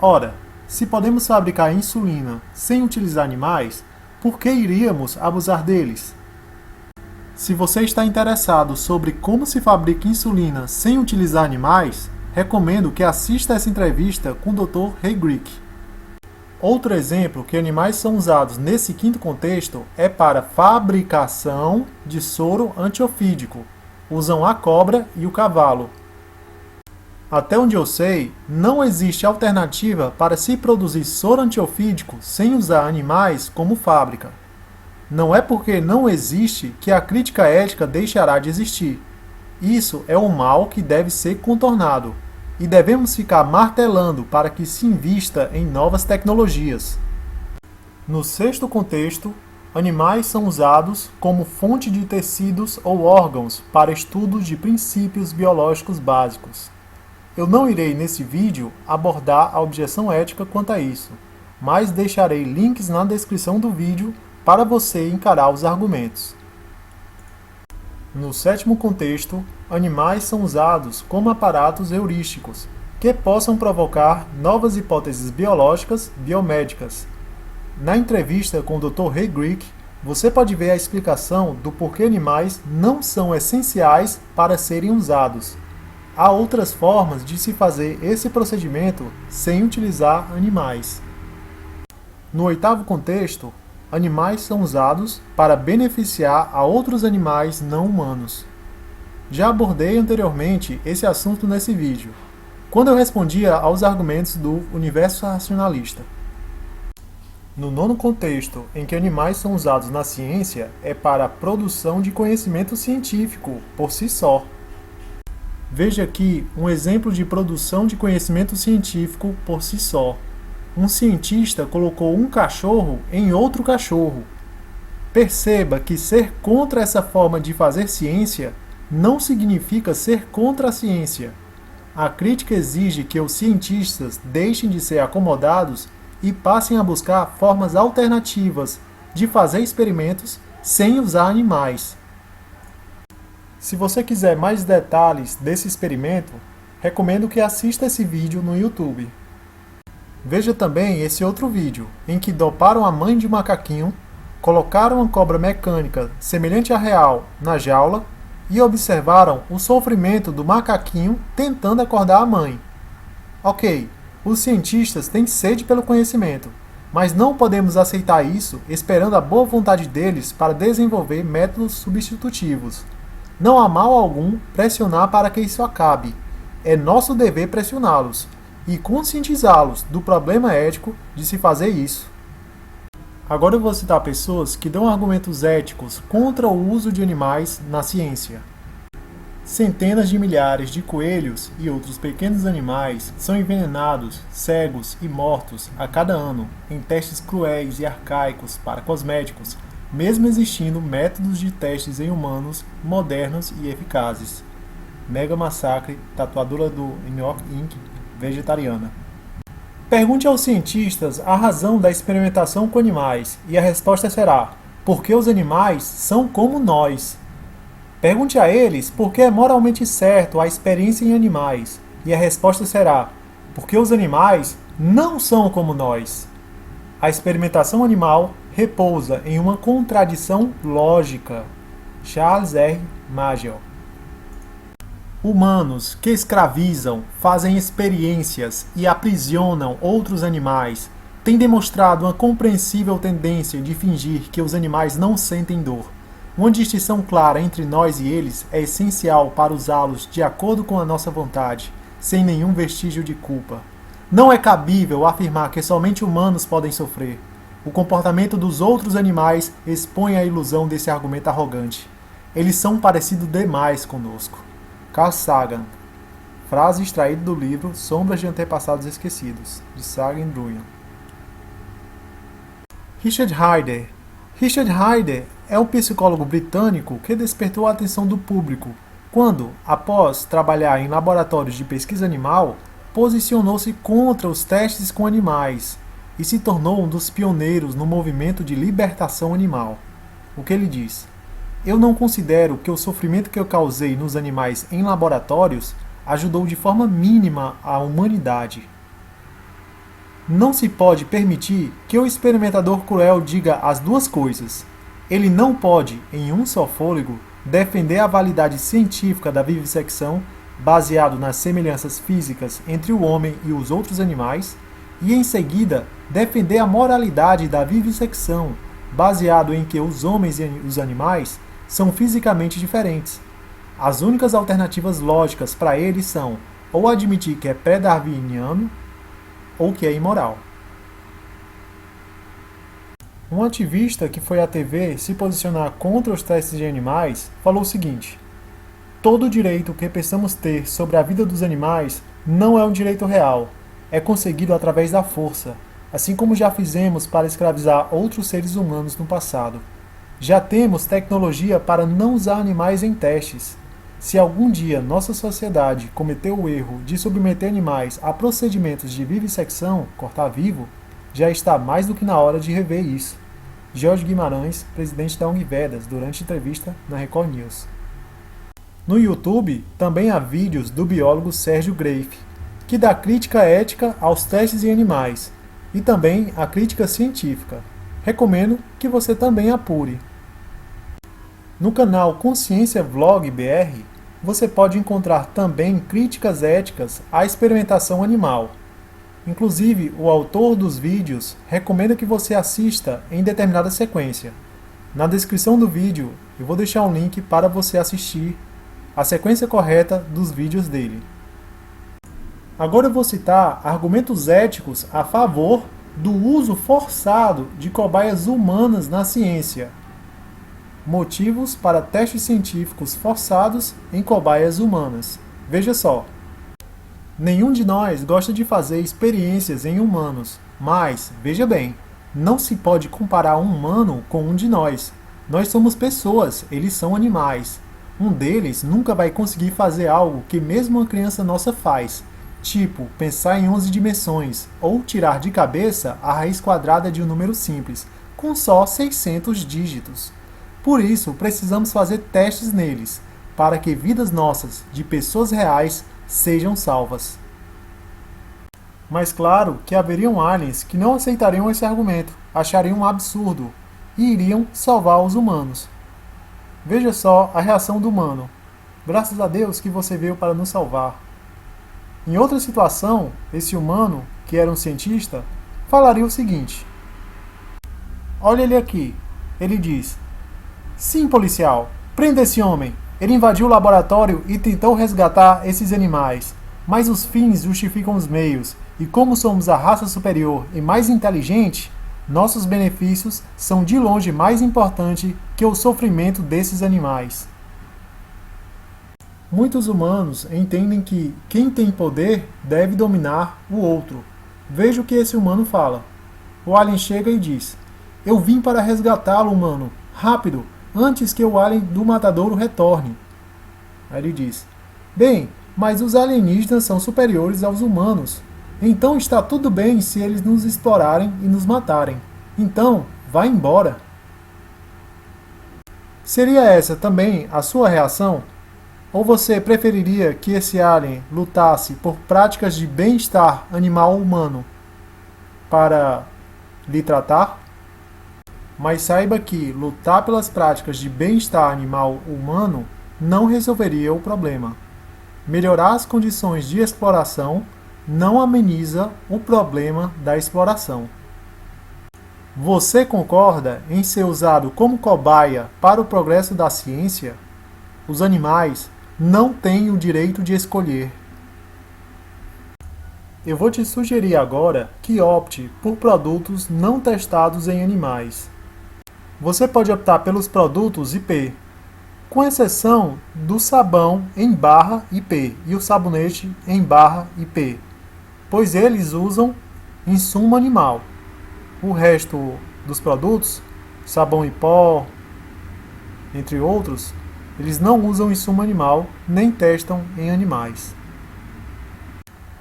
Ora, se podemos fabricar insulina sem utilizar animais, por que iríamos abusar deles? Se você está interessado sobre como se fabrica insulina sem utilizar animais, recomendo que assista essa entrevista com o Dr. Ray Grick. Outro exemplo que animais são usados nesse quinto contexto é para fabricação de soro antiofídico. Usam a cobra e o cavalo. Até onde eu sei, não existe alternativa para se produzir soro antiofídico sem usar animais como fábrica. Não é porque não existe que a crítica ética deixará de existir. Isso é um mal que deve ser contornado, e devemos ficar martelando para que se invista em novas tecnologias. No sexto contexto, animais são usados como fonte de tecidos ou órgãos para estudos de princípios biológicos básicos. Eu não irei nesse vídeo abordar a objeção ética quanto a isso, mas deixarei links na descrição do vídeo para você encarar os argumentos. No sétimo contexto, animais são usados como aparatos heurísticos, que possam provocar novas hipóteses biológicas biomédicas. Na entrevista com o Dr. Ray Grick, você pode ver a explicação do porquê animais não são essenciais para serem usados. Há outras formas de se fazer esse procedimento sem utilizar animais. No oitavo contexto, animais são usados para beneficiar a outros animais não humanos. Já abordei anteriormente esse assunto nesse vídeo. quando eu respondia aos argumentos do universo racionalista. No nono contexto em que animais são usados na ciência é para a produção de conhecimento científico por si só. Veja aqui um exemplo de produção de conhecimento científico por si só. Um cientista colocou um cachorro em outro cachorro. Perceba que ser contra essa forma de fazer ciência não significa ser contra a ciência. A crítica exige que os cientistas deixem de ser acomodados e passem a buscar formas alternativas de fazer experimentos sem usar animais. Se você quiser mais detalhes desse experimento, recomendo que assista esse vídeo no YouTube. Veja também esse outro vídeo, em que doparam a mãe de um macaquinho, colocaram uma cobra mecânica semelhante à real na jaula e observaram o sofrimento do macaquinho tentando acordar a mãe. Ok, os cientistas têm sede pelo conhecimento, mas não podemos aceitar isso esperando a boa vontade deles para desenvolver métodos substitutivos. Não há mal algum pressionar para que isso acabe. É nosso dever pressioná-los e conscientizá-los do problema ético de se fazer isso. Agora eu vou citar pessoas que dão argumentos éticos contra o uso de animais na ciência. Centenas de milhares de coelhos e outros pequenos animais são envenenados, cegos e mortos a cada ano em testes cruéis e arcaicos para cosméticos, mesmo existindo métodos de testes em humanos modernos e eficazes. Mega Massacre, tatuadora do New York Inc., vegetariana. Pergunte aos cientistas a razão da experimentação com animais e a resposta será: porque os animais são como nós. Pergunte a eles por que é moralmente certo a experiência em animais, e a resposta será: porque os animais não são como nós. A experimentação animal repousa em uma contradição lógica. Charles R. Magel. Humanos que escravizam, fazem experiências e aprisionam outros animais têm demonstrado uma compreensível tendência de fingir que os animais não sentem dor. Uma distinção clara entre nós e eles é essencial para usá-los de acordo com a nossa vontade, sem nenhum vestígio de culpa. Não é cabível afirmar que somente humanos podem sofrer. O comportamento dos outros animais expõe a ilusão desse argumento arrogante. Eles são parecidos demais conosco. Carl Sagan. Frase extraída do livro Sombras de Antepassados Esquecidos, de Sagan e Druyan. Richard Heider. Richard Heider é um psicólogo britânico que despertou a atenção do público quando, após trabalhar em laboratórios de pesquisa animal, posicionou-se contra os testes com animais e se tornou um dos pioneiros no movimento de libertação animal. O que ele diz? Eu não considero que o sofrimento que eu causei nos animais em laboratórios ajudou de forma mínima a humanidade. Não se pode permitir que o experimentador cruel diga as duas coisas. Ele não pode, em um só fôlego, defender a validade científica da vivissecção, baseado nas semelhanças físicas entre o homem e os outros animais, e em seguida defender a moralidade da vivissecção, baseado em que os homens e os animais são fisicamente diferentes. As únicas alternativas lógicas para eles são ou admitir que é pré-darwiniano ou que é imoral. Um ativista que foi à TV se posicionar contra os testes de animais falou o seguinte: todo direito que pensamos ter sobre a vida dos animais não é um direito real, é conseguido através da força, assim como já fizemos para escravizar outros seres humanos no passado. Já temos tecnologia para não usar animais em testes. Se algum dia nossa sociedade cometeu o erro de submeter animais a procedimentos de vivissecção, cortar vivo, já está mais do que na hora de rever isso. Jorge Guimarães, presidente da ONG Vedas, durante entrevista na Record News. No YouTube, também há vídeos do biólogo Sérgio Greiff, que dá crítica ética aos testes em animais, e também a crítica científica. Recomendo que você também apure. No canal Consciência Vlog BR, você pode encontrar também críticas éticas à experimentação animal. Inclusive, o autor dos vídeos recomenda que você assista em determinada sequência. Na descrição do vídeo, eu vou deixar um link para você assistir a sequência correta dos vídeos dele. Agora eu vou citar argumentos éticos a favor do uso forçado de cobaias humanas na ciência. Motivos para testes científicos forçados em cobaias humanas. Veja só. Nenhum de nós gosta de fazer experiências em humanos, mas, veja bem, não se pode comparar um humano com um de nós. Nós somos pessoas, eles são animais. Um deles nunca vai conseguir fazer algo que mesmo uma criança nossa faz, tipo pensar em 11 dimensões ou tirar de cabeça a raiz quadrada de um número simples, com só 600 dígitos. Por isso, precisamos fazer testes neles, para que vidas nossas, de pessoas reais, sejam salvas. Mas claro que haveriam aliens que não aceitariam esse argumento, achariam um absurdo e iriam salvar os humanos. Veja só a reação do humano. Graças a Deus que você veio para nos salvar. Em outra situação, esse humano, que era um cientista, falaria o seguinte: olha ele aqui. Ele diz: sim, policial, prenda esse homem. Ele invadiu o laboratório e tentou resgatar esses animais, mas os fins justificam os meios, e como somos a raça superior e mais inteligente, nossos benefícios são de longe mais importantes que o sofrimento desses animais. Muitos humanos entendem que quem tem poder deve dominar o outro. Veja o que esse humano fala. O alien chega e diz: eu vim para resgatá-lo, humano. Rápido, antes que o alien do matadouro retorne. Aí ele diz: bem, mas os alienígenas são superiores aos humanos. Então está tudo bem se eles nos explorarem e nos matarem. Então, vá embora. Seria essa também a sua reação? Ou você preferiria que esse alien lutasse por práticas de bem-estar animal humano para lhe tratar? Mas saiba que lutar pelas práticas de bem-estar animal humano não resolveria o problema. Melhorar as condições de exploração não ameniza o problema da exploração. Você concorda em ser usado como cobaia para o progresso da ciência? Os animais não têm o direito de escolher. Eu vou te sugerir agora que opte por produtos não testados em animais. Você pode optar pelos produtos IP, com exceção do sabão em barra IP e o sabonete em barra IP, pois eles usam insumo animal. O resto dos produtos, sabão em pó, entre outros, eles não usam insumo animal nem testam em animais.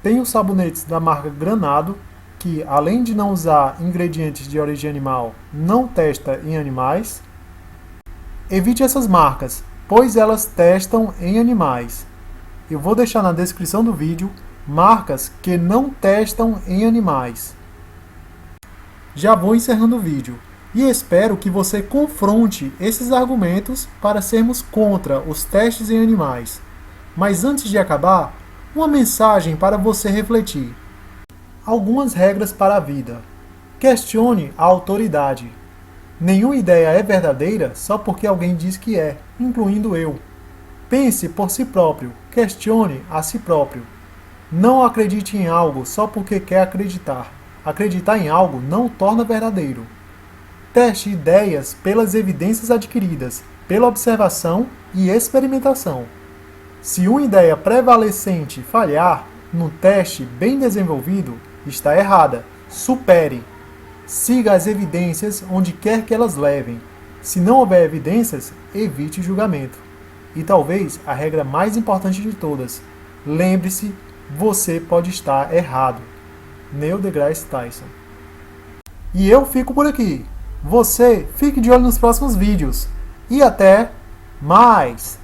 Tem os sabonetes da marca Granado, que além de não usar ingredientes de origem animal, não testa em animais. Evite essas marcas, pois elas testam em animais. Eu vou deixar na descrição do vídeo marcas que não testam em animais. Já vou encerrando o vídeo e espero que você confronte esses argumentos para sermos contra os testes em animais. Mas antes de acabar, uma mensagem para você refletir. Algumas regras para a vida. Questione a autoridade. Nenhuma ideia é verdadeira só porque alguém diz que é, incluindo eu. Pense por si próprio, questione a si próprio. Não acredite em algo só porque quer acreditar. Acreditar em algo não o torna verdadeiro. Teste ideias pelas evidências adquiridas, pela observação e experimentação. Se uma ideia prevalecente falhar, num teste bem desenvolvido, está errada. Supere. Siga as evidências onde quer que elas levem. Se não houver evidências, evite julgamento. E talvez a regra mais importante de todas: lembre-se, você pode estar errado. Neil deGrasse Tyson. E eu fico por aqui. Você fique de olho nos próximos vídeos. E até mais!